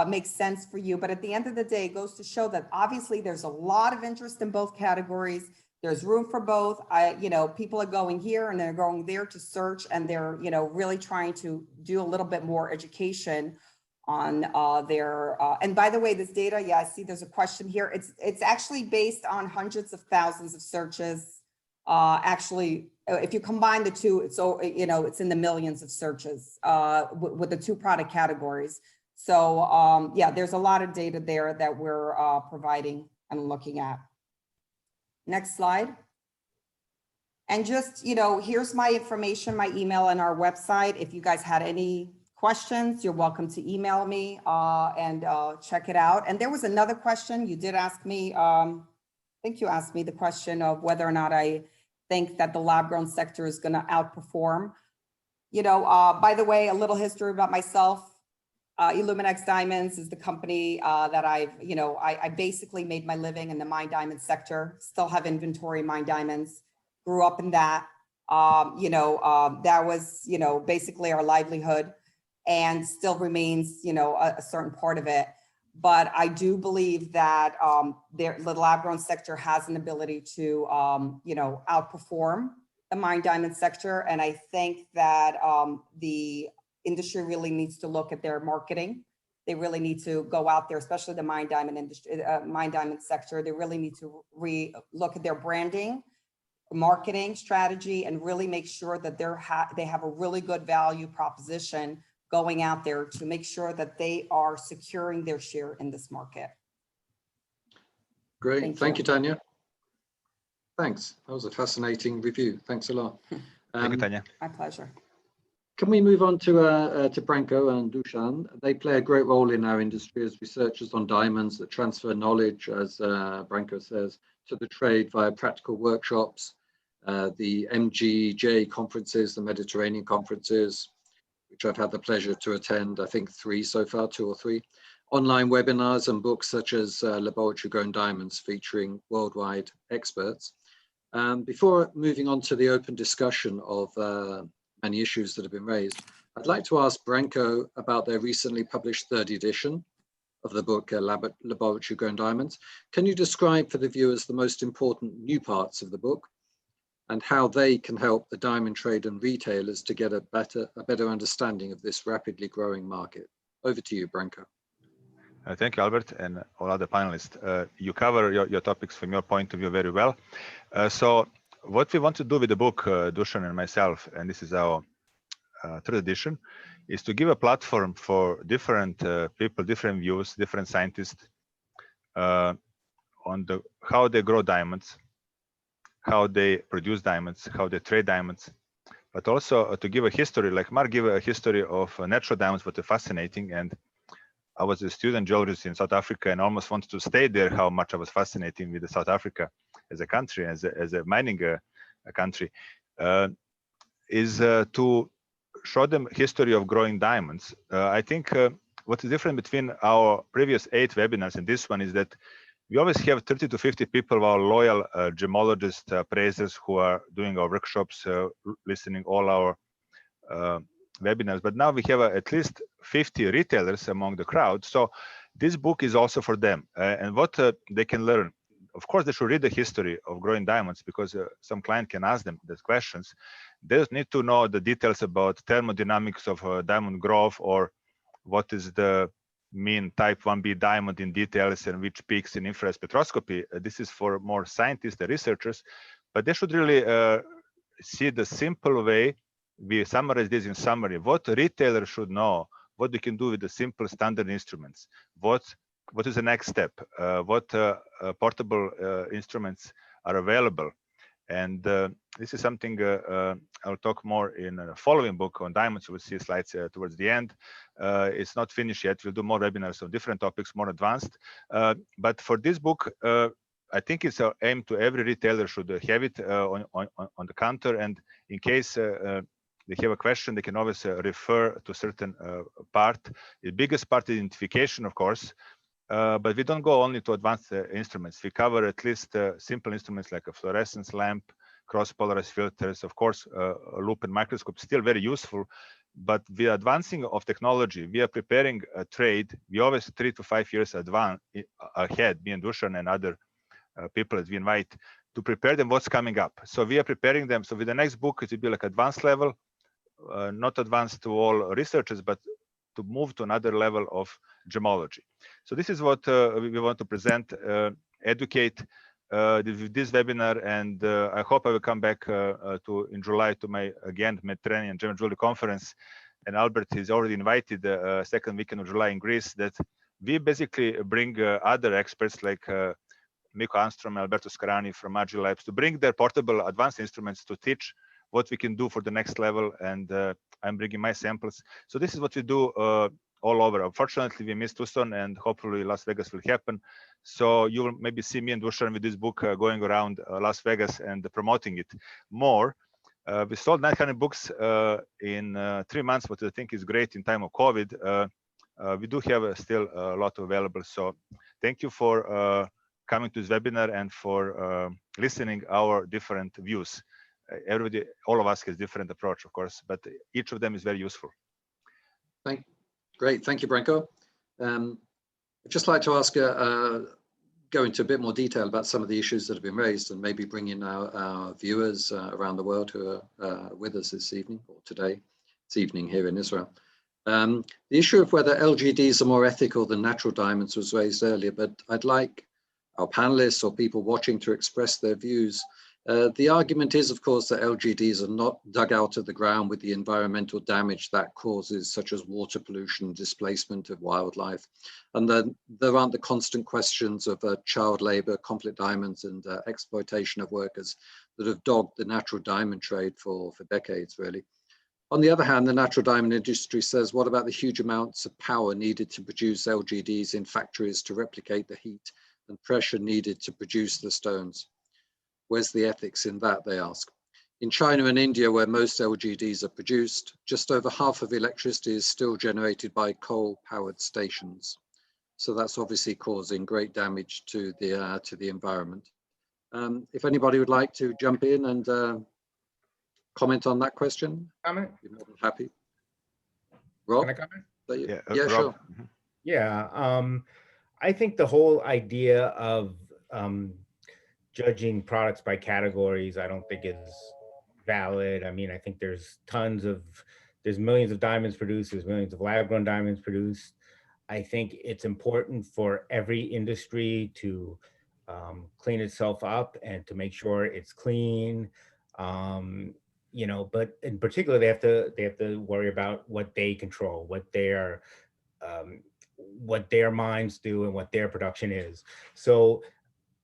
makes sense for you. But at the end of the day, it goes to show that obviously there's a lot of interest in both categories. There's room for both. People are going here and they're going there to search, and they're, really trying to do a little bit more education on their, and by the way, this data, yeah, I see there's a question here. It's actually based on hundreds of thousands of searches. Actually, if you combine the two, it's in the millions of searches with the two product categories. So yeah, there's a lot of data there that we're providing and looking at. Next slide. And just, here's my information, my email and our website. If you guys had any questions, you're welcome to email me and check it out. And there was another question you did ask me. I think you asked me the question of whether or not I think that the lab-grown sector is going to outperform. You know, by the way, a little history about myself. Illuminex Diamonds is the company that I basically made my living in the mined diamond sector, still have inventory in mined diamonds, grew up in that. That was, basically our livelihood and still remains, a certain part of it. But I do believe that the lab-grown sector has an ability to, outperform the mined diamond sector. And I think that the industry really needs to look at their marketing. They really need to go out there, especially the mined diamond industry, mined diamond sector. They really need to look at their branding, marketing strategy, and really make sure that they have a really good value proposition going out there to make sure that they are securing their share in this market. Great, thank you, Tanya. Thanks, that was a fascinating review. Thanks a lot. Thank you, Tanya. My pleasure. Can we move on to Branko and Dusan? They play a great role in our industry as researchers on diamonds that transfer knowledge, as Branko says, to the trade via practical workshops, the MGJ conferences, the Mediterranean conferences, which I've had the pleasure to attend, I think 3 so far, 2 or 3, online webinars and books such as Laboratory Grown Diamonds featuring worldwide experts. Before moving on to the open discussion of many issues that have been raised, I'd like to ask Branko about their recently published 3rd edition of the book Laboratory Grown Diamonds. Can you describe for the viewers the most important new parts of the book and how they can help the diamond trade and retailers to get a better understanding of this rapidly growing market? Over to you, Branko. Thank you, Albert, and all other panelists. You cover your topics from your point of view very well. So what we want to do with the book, Dusan and myself, and this is our 3rd edition, is to give a platform for different people, different views, different scientists on how they grow diamonds, how they produce diamonds, how they trade diamonds, but also to give a history, like Mark gave a history of natural diamonds, what are fascinating. And I was a student geologist in South Africa and almost wanted to stay there, how much I was fascinated with South Africa as a country, as a mining country, is to show them history of growing diamonds. I think what is different between our previous 8 webinars and this one is that we always have 30 to 50 people of our loyal gemologists, appraisers who are doing our workshops, listening all our webinars, but now we have at least 50 retailers among the crowd. So this book is also for them, and what they can learn. Of course, they should read the history of growing diamonds because some client can ask them those questions. They just need to know the details about thermodynamics of diamond growth, or what is the mean type 1B diamond in details and which peaks in infrared spectroscopy. This is for more scientists and researchers, but they should really see the simple way. We summarize this in summary. What a retailer should know, what they can do with the simple standard instruments, what is the next step, what portable instruments are available. And this is something I'll talk more in a following book on diamonds. We'll see slides towards the end. It's not finished yet. We'll do more webinars on different topics, more advanced. But for this book, I think it's our aim to every retailer should have it on the counter. And in case they have a question, they can always refer to a certain part. The biggest part is identification, of course, but we don't go only to advanced instruments. We cover at least simple instruments like a fluorescence lamp, cross-polarized filters, of course, a loop and microscope, still very useful. But the advancing of technology, we are preparing a trade. We always 3 to 5 years ahead, me and Dusan and other people that we invite, to prepare them what's coming up. So we are preparing them. So with the next book, it will be like advanced level, not advanced to all researchers, but to move to another level of gemology. So this is what we want to present, educate with this webinar, and I hope I will come back in July to my Mediterranean German Jewelry Conference, and Albert is already invited the 2nd weekend of July in Greece, that we basically bring other experts like Miko Armstrong, Alberto Scarani from Agile Labs to bring their portable advanced instruments to teach what we can do for the next level, and I'm bringing my samples. So this is what we do all over. Unfortunately, we missed Tucson, and hopefully Las Vegas will happen. So you will maybe see me and Dusan with this book going around Las Vegas and promoting it more. We sold 900 books in 3 months, what I think is great in time of COVID. We do have still a lot available. So thank you for coming to this webinar and for listening our different views. Everybody, all of us has different approach, of course, but each of them is very useful. Great, thank you, Branko. I'd just like to ask, go into a bit more detail about some of the issues that have been raised, and maybe bring in our viewers around the world who are with us this evening, or today, this evening here in Israel. The issue of whether LGDs are more ethical than natural diamonds was raised earlier, but I'd like our panelists or people watching to express their views. The argument is, of course, that LGDs are not dug out of the ground with the environmental damage that causes, such as water pollution, displacement of wildlife. And then there aren't the constant questions of child labor, conflict diamonds, and exploitation of workers that have dogged the natural diamond trade for decades, really. On the other hand, the natural diamond industry says, what about the huge amounts of power needed to produce LGDs in factories to replicate the heat and pressure needed to produce the stones? Where's the ethics in that, they ask. In China and India, where most LGDs are produced, just over half of electricity is still generated by coal-powered stations. So that's obviously causing great damage to the environment. If anybody would like to jump in and comment on that question, Comment? I'd be more than happy. Rob? Can I comment? Yeah, Rob. sure. Yeah, I think the whole idea of judging products by categories, I don't think is valid. I mean, I think there's millions of diamonds produced, there's millions of lab-grown diamonds produced. I think it's important for every industry to clean itself up and to make sure it's clean. You know, but in particular, they have to worry about what they control, what their mines do and what their production is. So,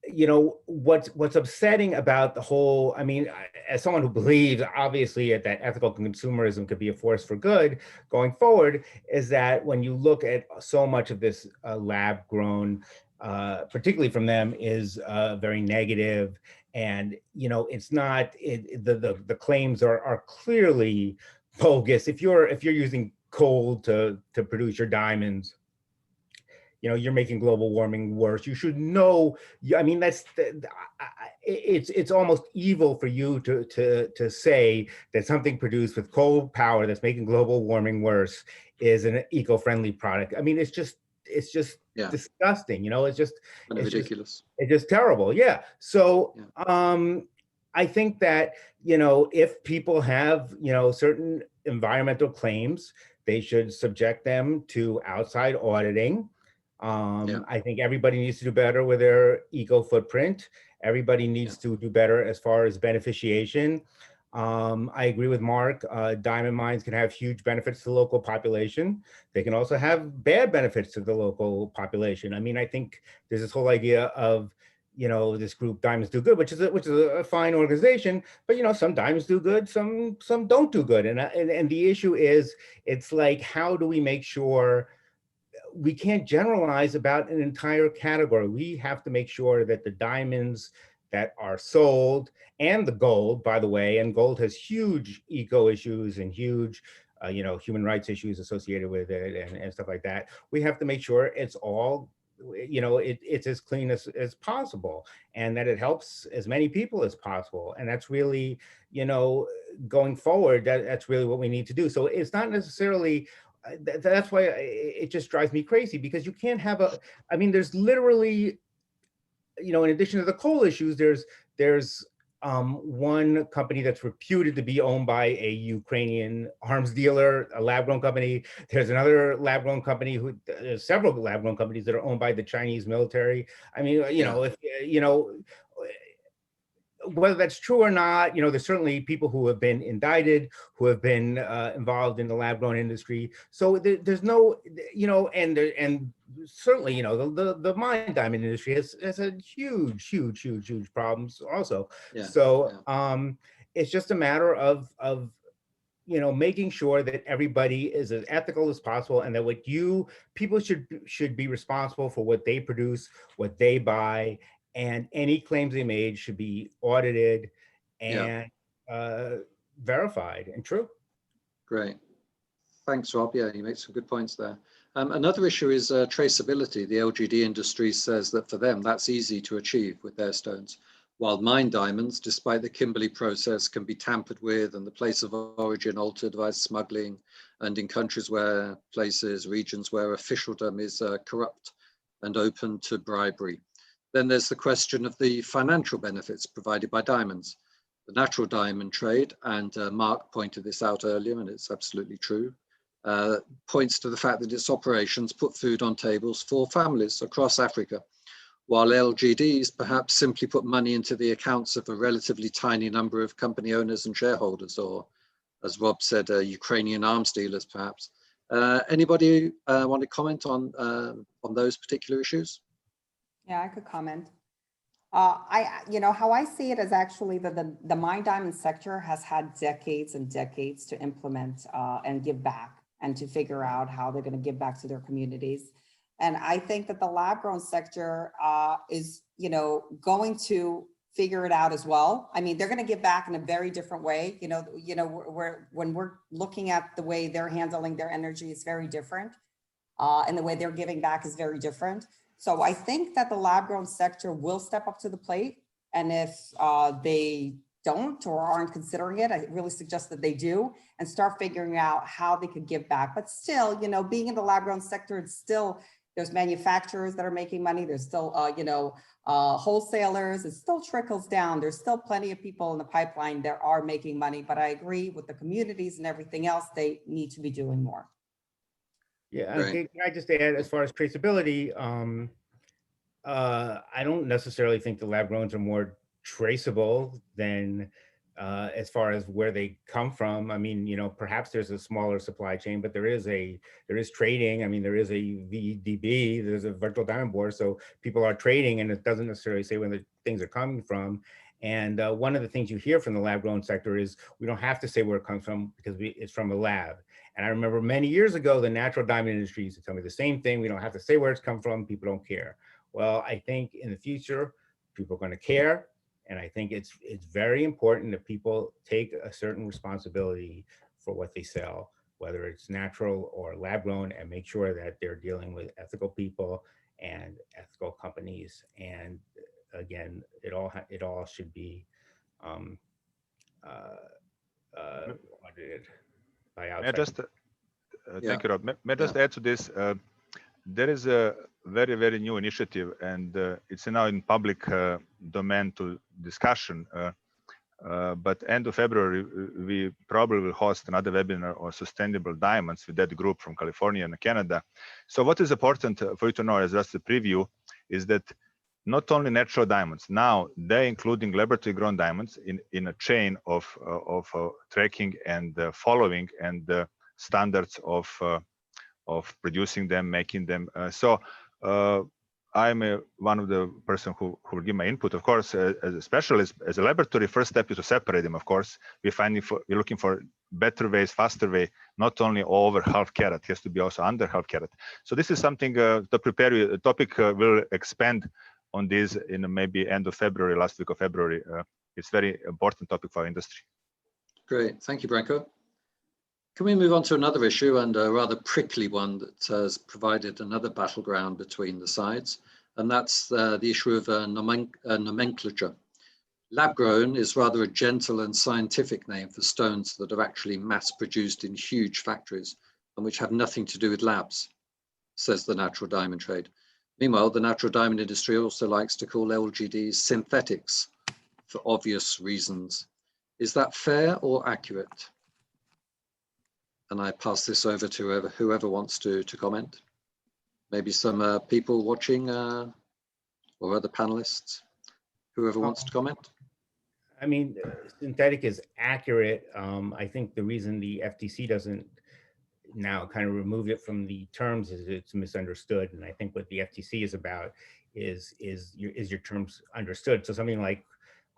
you know, what's upsetting about the whole, I mean, as someone who believes obviously that ethical consumerism could be a force for good going forward, is that when you look at so much of this lab grown, particularly from them, is very negative. And, you know, it's not, the claims are clearly bogus. If you're using coal to produce your diamonds, you know, you're making global warming worse. You should know. I mean, it's almost evil for you to say that something produced with coal power that's making global warming worse is an eco-friendly product. I mean, it's just disgusting. You know, it's ridiculous. It's just terrible. Yeah. So I think that, you know, if people have, you know, certain environmental claims, they should subject them to outside auditing. I think everybody needs to do better with their eco footprint. Everybody needs to do better as far as beneficiation. I agree with Mark. Diamond mines can have huge benefits to the local population. They can also have bad benefits to the local population. I mean, I think there's this whole idea of, you know, this group Diamonds Do Good, which is a fine organization, but, you know, some diamonds do good, some don't do good. And the issue is, it's like, how do we make sure we can't generalize about an entire category? We have to make sure that the diamonds that are sold, and the gold, by the way, and gold has huge eco issues and huge, you know, human rights issues associated with it and stuff like that. We have to make sure it's all, you know, it's as clean as possible, and that it helps as many people as possible. And that's really, you know, going forward, that's really what we need to do. So it's not necessarily, that's why it just drives me crazy, because you can't have I mean, there's literally, you know, in addition to the coal issues, there's one company that's reputed to be owned by a Ukrainian arms dealer, a lab-grown company. There's another lab-grown company there's several lab-grown companies that are owned by the Chinese military. I mean, you know, if, you know, whether that's true or not, you know, there's certainly people who have been indicted, who have been involved in the lab-grown industry. So there's no, you know, and certainly, you know, the mine diamond industry has a huge problems also. It's just a matter of making sure that everybody is as ethical as possible, and that people should be responsible for what they produce, what they buy, and any claims they made should be audited and verified and true. Great. Thanks, Rob. Yeah, you make some good points there. Another issue is traceability. The LGD industry says that for them, that's easy to achieve with their stones. While mined diamonds, despite the Kimberley process, can be tampered with and the place of origin altered by smuggling, and in countries regions where officialdom is corrupt and open to bribery. Then there's the question of the financial benefits provided by diamonds. The natural diamond trade, and Mark pointed this out earlier, and it's absolutely true, points to the fact that its operations put food on tables for families across Africa, while LGDs perhaps simply put money into the accounts of a relatively tiny number of company owners and shareholders, or as Rob said, Ukrainian arms dealers perhaps. Anybody want to comment on those particular issues? Yeah, I could comment. How I see it is actually that the mine diamond sector has had decades and decades to implement and give back, and to figure out how they're going to give back to their communities. And I think that the lab grown sector is, going to figure it out as well. I mean, they're going to give back in a very different way. When we're looking at the way they're handling their energy, it's very different. And the way they're giving back is very different. So I think that the lab grown sector will step up to the plate. And if they don't or aren't considering it, I really suggest that they do and start figuring out how they could give back. But still, being in the lab grown sector, it's still, there's manufacturers that are making money. There's still, wholesalers. It still trickles down. There's still plenty of people in the pipeline that are making money. But I agree with the communities and everything else, they need to be doing more. Yeah, Right. can I just add, as far as traceability, I don't necessarily think the lab growns are more traceable than as far as where they come from. I mean, perhaps there's a smaller supply chain, but there is trading. I mean, there is a VDB, there's a virtual diamond board, so people are trading, and it doesn't necessarily say where the things are coming from. And one of the things you hear from the lab grown sector is we don't have to say where it comes from because it's from a lab. And I remember many years ago, the natural diamond industry used to tell me the same thing. We don't have to say where it's come from. People don't care. Well, I think in the future, people are going to care. And I think it's very important that people take a certain responsibility for what they sell, whether it's natural or lab grown, and make sure that they're dealing with ethical people and ethical companies. And again, it all should be audited by outside. Thank you, Rob. May I just add to this? There is a very, very new initiative, and it's now in public domain to discussion. But end of February, we probably will host another webinar on sustainable diamonds with that group from California and Canada. So what is important for you to know as just a preview is that not only natural diamonds, now they're including laboratory grown diamonds in a chain of tracking and following and standards of producing them, making them. I'm one of the person who will give my input. Of course, as a specialist, as a laboratory, first step is to separate them. Of course, we're looking for better ways, faster way, not only over half carat, it has to be also under half carat. So this is something to prepare you. The topic will expand on this in maybe end of February, last week of February. It's very important topic for our industry. Great, thank you, Branko. Can we move on to another issue, and a rather prickly one that has provided another battleground between the sides, and that's the issue of nomenclature. Lab grown is rather a gentle and scientific name for stones that are actually mass produced in huge factories and which have nothing to do with labs, says the natural diamond trade. Meanwhile, the natural diamond industry also likes to call LGDs synthetics for obvious reasons. Is that fair or accurate? And I pass this over to whoever wants to comment. Maybe some people watching or other panelists, whoever wants to comment. I mean, synthetic is accurate. I think the reason the FTC doesn't now kind of remove it from the terms is it's misunderstood. And I think what the FTC is about is your terms understood. So something like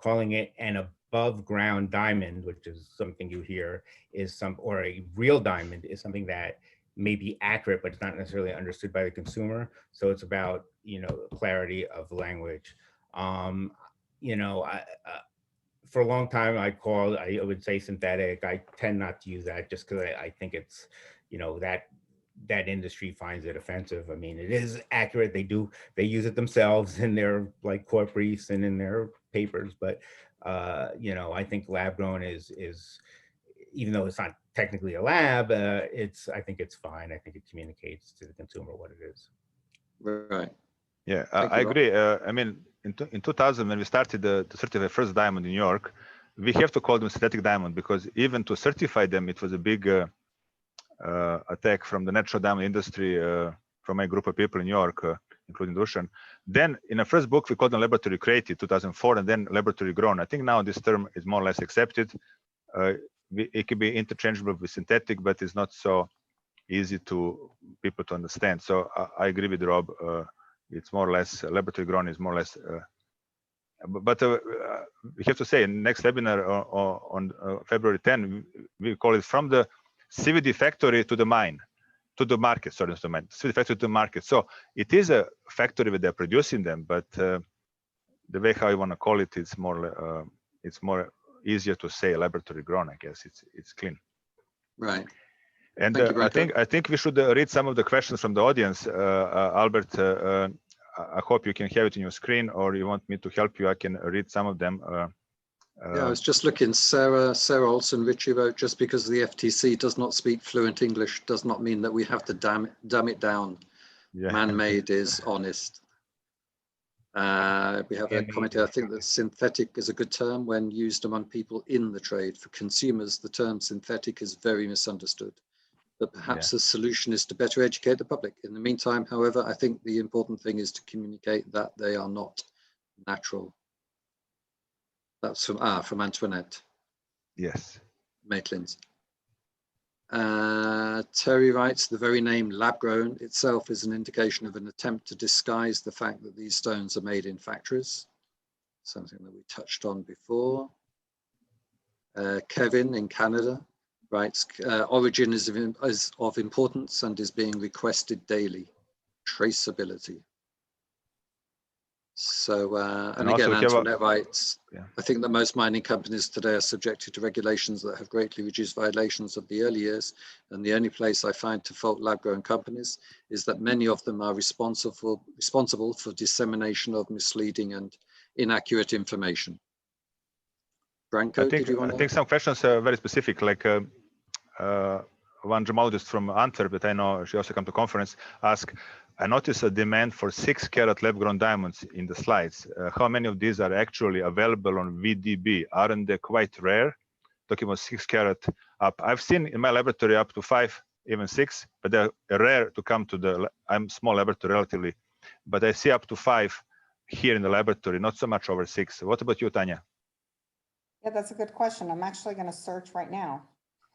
calling it an above ground diamond, which is something you hear, is or a real diamond is something that may be accurate, but it's not necessarily understood by the consumer. So it's about, clarity of language. For a long time, I would say synthetic. I tend not to use that just because I think it's, that industry finds it offensive. I mean, it is accurate. They use it themselves in their like court briefs and in their papers. But, I think lab grown is, even though it's not technically a lab, I think it's fine. I think it communicates to the consumer what it is. Right. Yeah, Thank I you, Rob. agree. I mean, in 2000, when we started to certify first diamond in New York, we have to call them synthetic diamond because even to certify them, it was a big attack from the natural diamond industry, from a group of people in New York, including Dusan. Then in the first book, we called them laboratory created, 2004, and then laboratory grown. I think now this term is more or less accepted. It can be interchangeable with synthetic, but it's not so easy to people to understand. So I agree with Rob. It's more or less laboratory grown is more or less. But we have to say, in next webinar on February 10, we call it from the CVD factory to the mine, to the market. Sorry, not the mine. CVD factory to the market. So it is a factory where they're producing them, but the way how you want to call it, it's more easier to say laboratory grown. I guess it's clean. Right. And Thank you, I think we should read some of the questions from the audience. Albert, I hope you can have it in your screen, or you want me to help you. I can read some of them. Yeah, I was just looking. Sarah Olson Ritchie wrote, just because the FTC does not speak fluent English does not mean that we have to dumb it down. Yeah. Man-made is honest. We have a comment here. I think that synthetic is a good term when used among people in the trade. For consumers, the term synthetic is very misunderstood. But perhaps the solution is to better educate the public. In the meantime, however, I think the important thing is to communicate that they are not natural. That's from Antoinette. Yes. Maitland's. Terry writes, the very name lab grown itself is an indication of an attempt to disguise the fact that these stones are made in factories. Something that we touched on before. Kevin in Canada writes, origin is of importance and is being requested daily. Traceability. So, and again, Antoinette writes, I think that most mining companies today are subjected to regulations that have greatly reduced violations of the early years. And the only place I find to fault lab-grown companies is that many of them are responsible for dissemination of misleading and inaccurate information. Branko, I think some questions are very specific, like one gemologist from Antwerp that I know, she also come to conference, asked, I noticed a demand for 6-carat lab-grown diamonds in the slides. How many of these are actually available on VDB? Aren't they quite rare? Talking about 6-carat up. I've seen in my laboratory up to 5, even 6, but they're rare to come to the, I'm small laboratory relatively, but I see up to 5 here in the laboratory, not so much over 6. What about you, Tanya? Yeah, that's a good question. I'm actually going to search right now.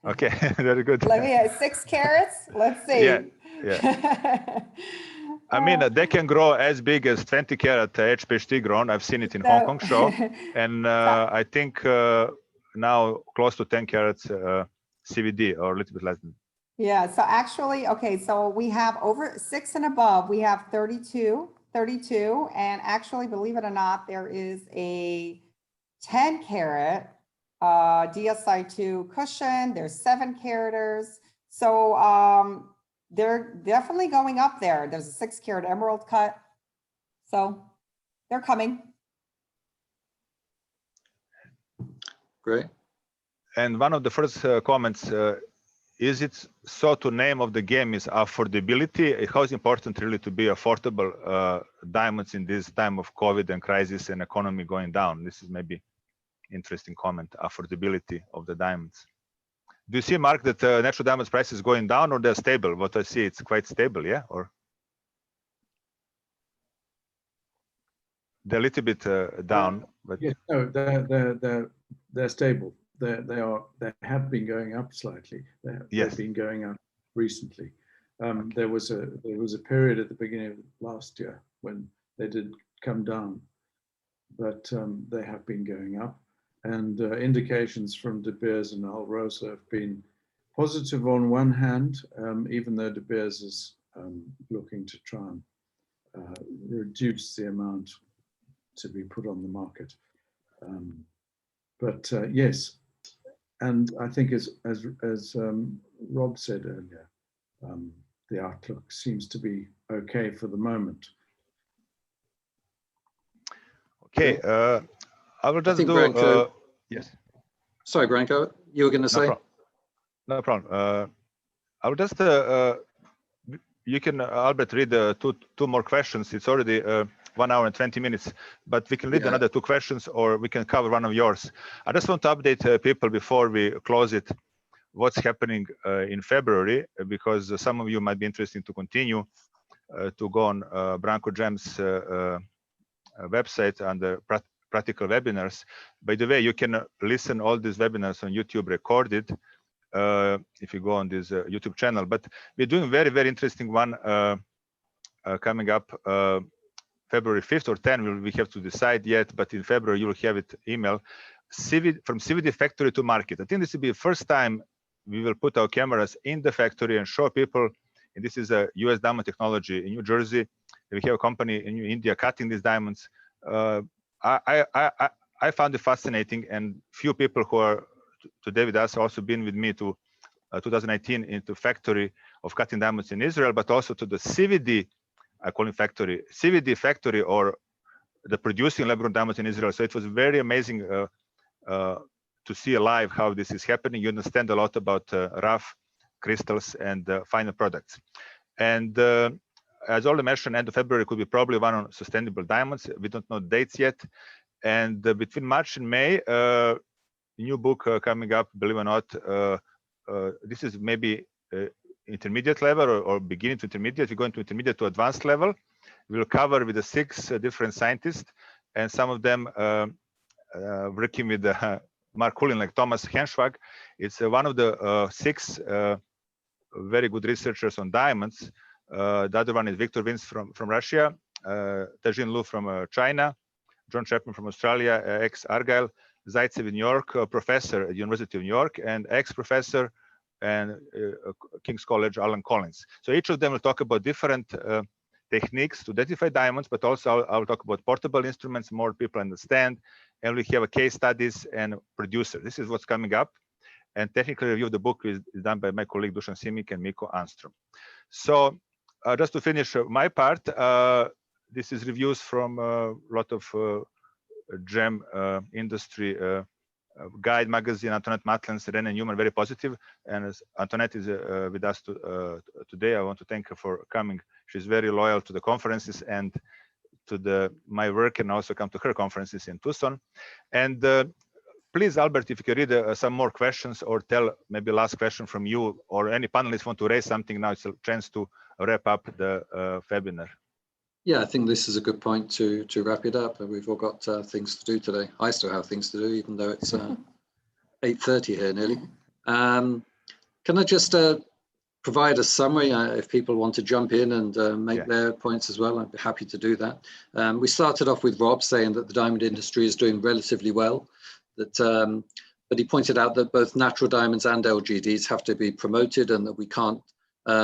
Okay, very good. Let me 6 carats. Let's see. Yeah. I mean, they can grow as big as 20-carat HPHT grown. I've seen it in Hong Kong show, and I think now close to 10 carats CVD or a little bit less than. Yeah. So actually, okay. So we have over 6 and above. We have 32, and actually, believe it or not, there is a 10-carat DSI2 cushion. There's 7-caraters. So they're definitely going up there. There's a 6-carat emerald cut. So they're coming. Great. And one of the first comments, is it so to name of the game is affordability? How is important really to be affordable diamonds in this time of COVID and crisis and economy going down? This is maybe interesting comment, affordability of the diamonds. Do you see, Mark, that natural diamonds price is going down or they're stable? What I see, it's quite stable, yeah? Or they're a little bit down, but yes, no, they're stable. They have been going up slightly. They've been going up recently. Okay. There was a period at the beginning of last year when they did come down, but they have been going up. and indications from De Beers and Alrosa have been positive on one hand, even though De Beers is looking to try and reduce the amount to be put on the market. Yes, and I think as Rob said earlier, the outlook seems to be okay for the moment. Okay, I will just do. Branko, yes. Sorry, Branko, you were going to say? No problem. I will just. You can, Albert, read two more questions. It's already 1 hour and 20 minutes, but we can read another 2 questions, or we can cover one of yours. I just want to update people before we close it. What's happening in February, because some of you might be interested to continue to go on Branko Gem's website under practical webinars. By the way, you can listen all these webinars on YouTube recorded if you go on this YouTube channel. But we're doing very, very interesting one coming up February 5th or 10th. We have to decide yet, but in February you will have it email. From CVD factory to market. I think this will be the first time we will put our cameras in the factory and show people. And this is a US diamond technology in New Jersey. We have a company in India cutting these diamonds. I found it fascinating, and few people who are today with us also been with me to 2019 into factory of cutting diamonds in Israel, but also to the CVD, I call it factory, CVD factory, or the producing lab-grown diamonds in Israel. So it was very amazing to see live how this is happening. You understand a lot about rough crystals and final products. And as already mentioned, end of February could be probably one on sustainable diamonds. We don't know dates yet. And between March and May, new book coming up, believe it or not. This is maybe intermediate level or beginning to intermediate. We're going to intermediate to advanced level. We'll cover with the 6 different scientists, and some of them working with Mark Cullinan, like Thomas Henschwag. It's one of the 6 very good researchers on diamonds. The other one is Victor Vince from Russia, Tajin Lu from China, John Chapman from Australia, ex-Argyle, Zaitsev in New York, professor at the University of New York, and ex-professor and King's College, Alan Collins. So each of them will talk about different techniques to identify diamonds, but also I'll talk about portable instruments, more people understand, and we have a case studies and producer. This is what's coming up. And technical review of the book is done by my colleague Dusan Simic and Miko Anstrom. So just to finish my part, this is reviews from a lot of gem industry, Guide magazine, Antoinette Matlins, Ren and Newman, very positive. And as Antoinette is with us today, I want to thank her for coming. She's very loyal to the conferences and to my work, and also come to her conferences in Tucson. And please, Albert, if you could read some more questions, or tell maybe last question from you, or any panelists want to raise something now, it's a chance to wrap up the webinar. Yeah, I think this is a good point to wrap it up. We've all got things to do today. I still have things to do, even though it's 8:30 here nearly. Can I just provide a summary if people want to jump in and make their points as well? I'd be happy to do that. We started off with Rob saying that the diamond industry is doing relatively well, but he pointed out that both natural diamonds and LGDs have to be promoted, and that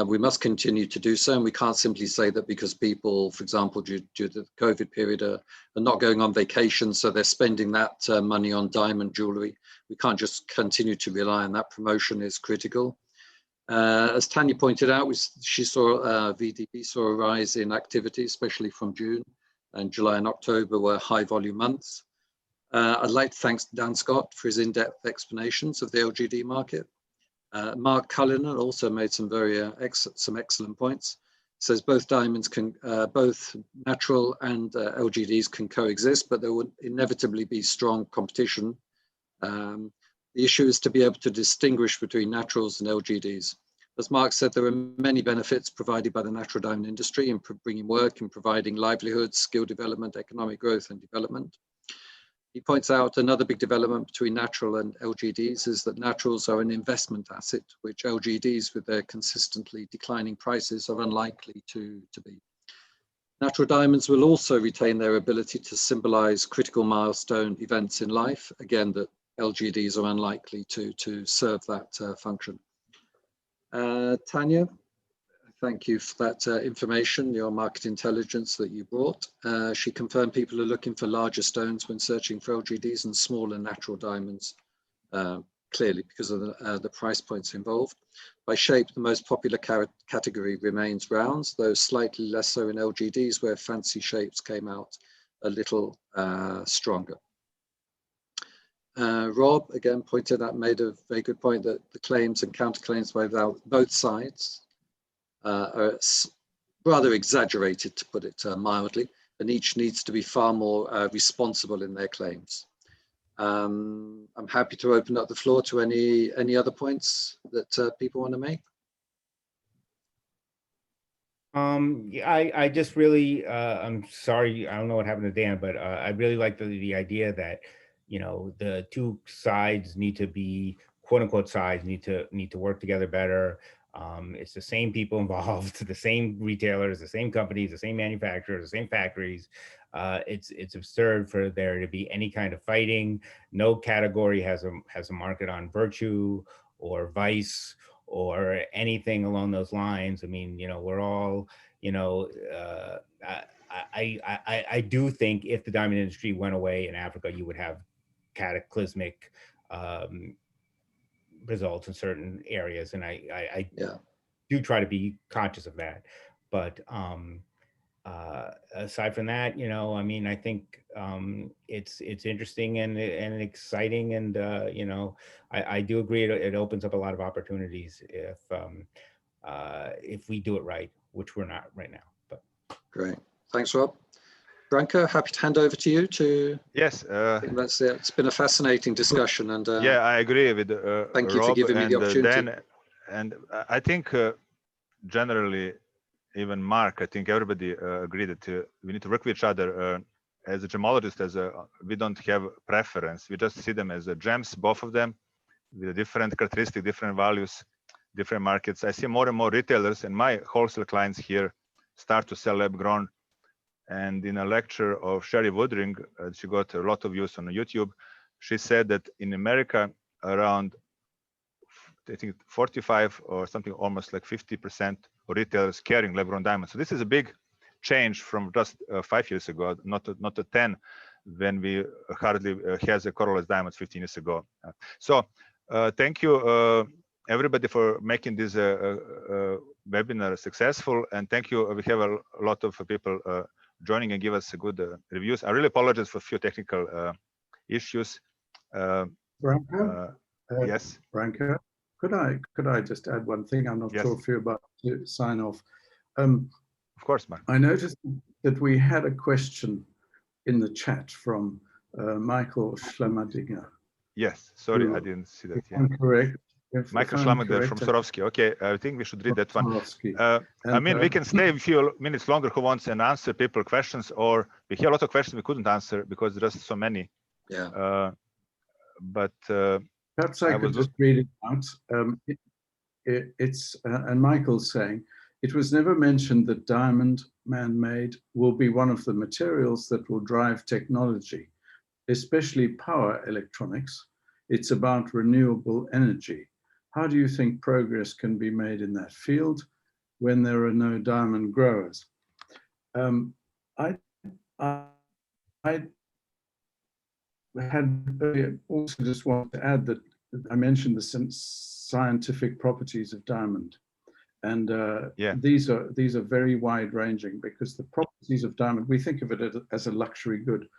we must continue to do so. And we can't simply say that because people, for example, due to the COVID period, are not going on vacation, so they're spending that money on diamond jewelry. We can't just continue to rely on that. Promotion is critical. As Tanya pointed out, she saw VDB saw a rise in activity, especially from June, and July and October were high volume months. I'd like to thank Dan Scott for his in-depth explanations of the LGD market. Mark Cullinan also made some some excellent points. Says both diamonds both natural and LGDs can coexist, but there would inevitably be strong competition. The issue is to be able to distinguish between naturals and LGDs. As Mark said, there are many benefits provided by the natural diamond industry in bringing work and providing livelihoods, skill development, economic growth and development. He points out another big development between natural and LGDs is that naturals are an investment asset, which LGDs with their consistently declining prices are unlikely to be. Natural diamonds will also retain their ability to symbolize critical milestone events in life. Again, that LGDs are unlikely to serve that function. Tanya, thank you for that information, your market intelligence that you brought. She confirmed people are looking for larger stones when searching for LGDs and smaller natural diamonds, clearly because of the price points involved. By shape, the most popular category remains rounds, though slightly less so in LGDs, where fancy shapes came out a little stronger. Rob, again, made a very good point that the claims and counterclaims by both sides are rather exaggerated, to put it mildly, and each needs to be far more responsible in their claims. I'm happy to open up the floor to any other points that people want to make. Yeah, I just really, I'm sorry, I don't know what happened to Dan, but I really like the idea that, you know, the two sides need to be, quote unquote sides, need to work together better. It's the same people involved, the same retailers, the same companies, the same manufacturers, the same factories. It's absurd for there to be any kind of fighting. No category has a market on virtue or vice or anything along those lines. I mean, you know, we're all, you know, I do think if the diamond industry went away in Africa, you would have cataclysmic results in certain areas, and I do try to be conscious of that. But aside from that, you know, I mean, I think it's interesting and exciting, and you know, I do agree it opens up a lot of opportunities if we do it right, which we're not right now. But great, thanks, Rob. Branko, happy to hand over to you to. Yes, I think that's it. It's been a fascinating discussion, and yeah, I agree with thank you Rob for giving me the opportunity. Dan, and I think generally, even Mark, I think everybody agreed that we need to work with each other. As a gemologist, we don't have preference. We just see them as gems, both of them, with different characteristics, different values, different markets. I see more and more retailers, and my wholesale clients here start to sell lab grown. And in a lecture of Sherry Woodring, she got a lot of views on YouTube. She said that in America, around, I think 45 or something, almost like 50% of retailers carrying lab grown diamonds. So this is a big change from just 5 years ago, not a 10, when we hardly has a colorless diamonds 15 years ago. So thank you everybody for making this webinar successful, and thank you. We have a lot of people joining and give us good reviews. I really apologize for a few technical issues. Branko? Yes. Branko, could I just add one thing? I'm not sure if you're about to sign off. Of course, Mark. I noticed that we had a question in the chat from Michael Schlamadinger. Yes, sorry, I didn't see that. Yeah. Correct. Michael Schlamander from Swarovski. Okay, I think we should read that one. I mean, we can stay a few minutes longer who wants and answer people questions, or we hear a lot of questions we couldn't answer because there's so many. Yeah. But perhaps I could just read it out. And Michael's saying, it was never mentioned that diamond, man-made, will be one of the materials that will drive technology, especially power electronics. It's about renewable energy. How do you think progress can be made in that field when there are no diamond growers? I had also just wanted to add that I mentioned the scientific properties of diamond, and these are very wide-ranging, because the properties of diamond, we think of it as a luxury good,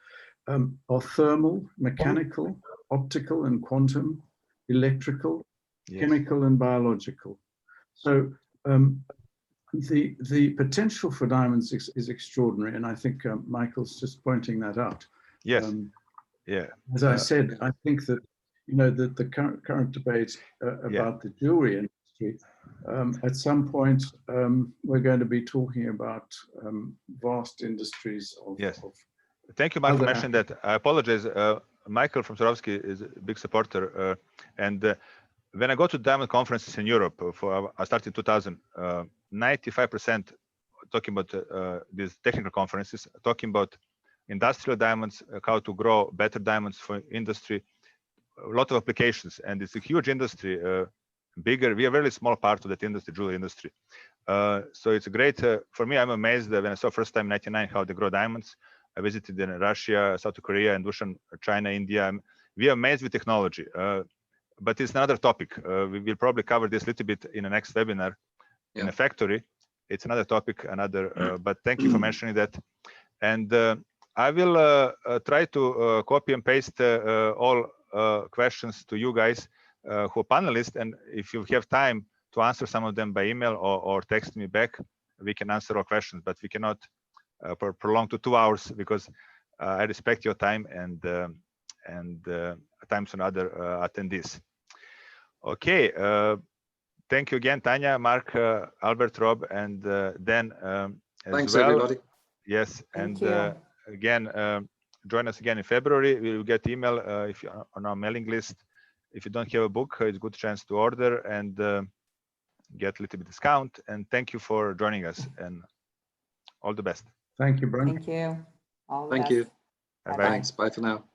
are thermal, mechanical, optical and quantum, electrical, chemical and biological. So the potential for diamonds is extraordinary, and I think Michael's just pointing that out. Yes. As I said, I think that, you know, that the current debate about the jewelry industry, at some point we're going to be talking about vast industries of. Thank you, Mark, for mentioning that. I apologize. Michael from Swarovski is a big supporter, and when I go to diamond conferences in Europe, I started in 2000, 95% talking about these technical conferences, talking about industrial diamonds, how to grow better diamonds for industry, a lot of applications, and it's a huge industry, bigger. We are a very small part of that industry, jewelry industry. So it's a great, for me, I'm amazed when I saw first time in 99 how they grow diamonds. I visited in Russia, South Korea, and Dusan, China, India. We are amazed with technology, but it's another topic. We will probably cover this a little bit in the next webinar in a factory. It's another topic, but thank you for mentioning that. And I will try to copy and paste all questions to you guys who are panelists. And if you have time to answer some of them by email or text me back, we can answer all questions, but we cannot prolong to 2 hours because I respect your time and times on other attendees. Okay, thank you again, Tanya, Mark, Albert, Rob, and Dan as Thanks, well. everybody. Yes, Thank and you. again, join us again in February. We will get email if you're on our mailing list. If you don't have a book, it's a good chance to order and get a little bit discount. And thank you for joining us, and all the best. Thank you, Branko. Thank you. All the Thank best. you. Bye-bye. Bye-bye. Thanks. Bye for now.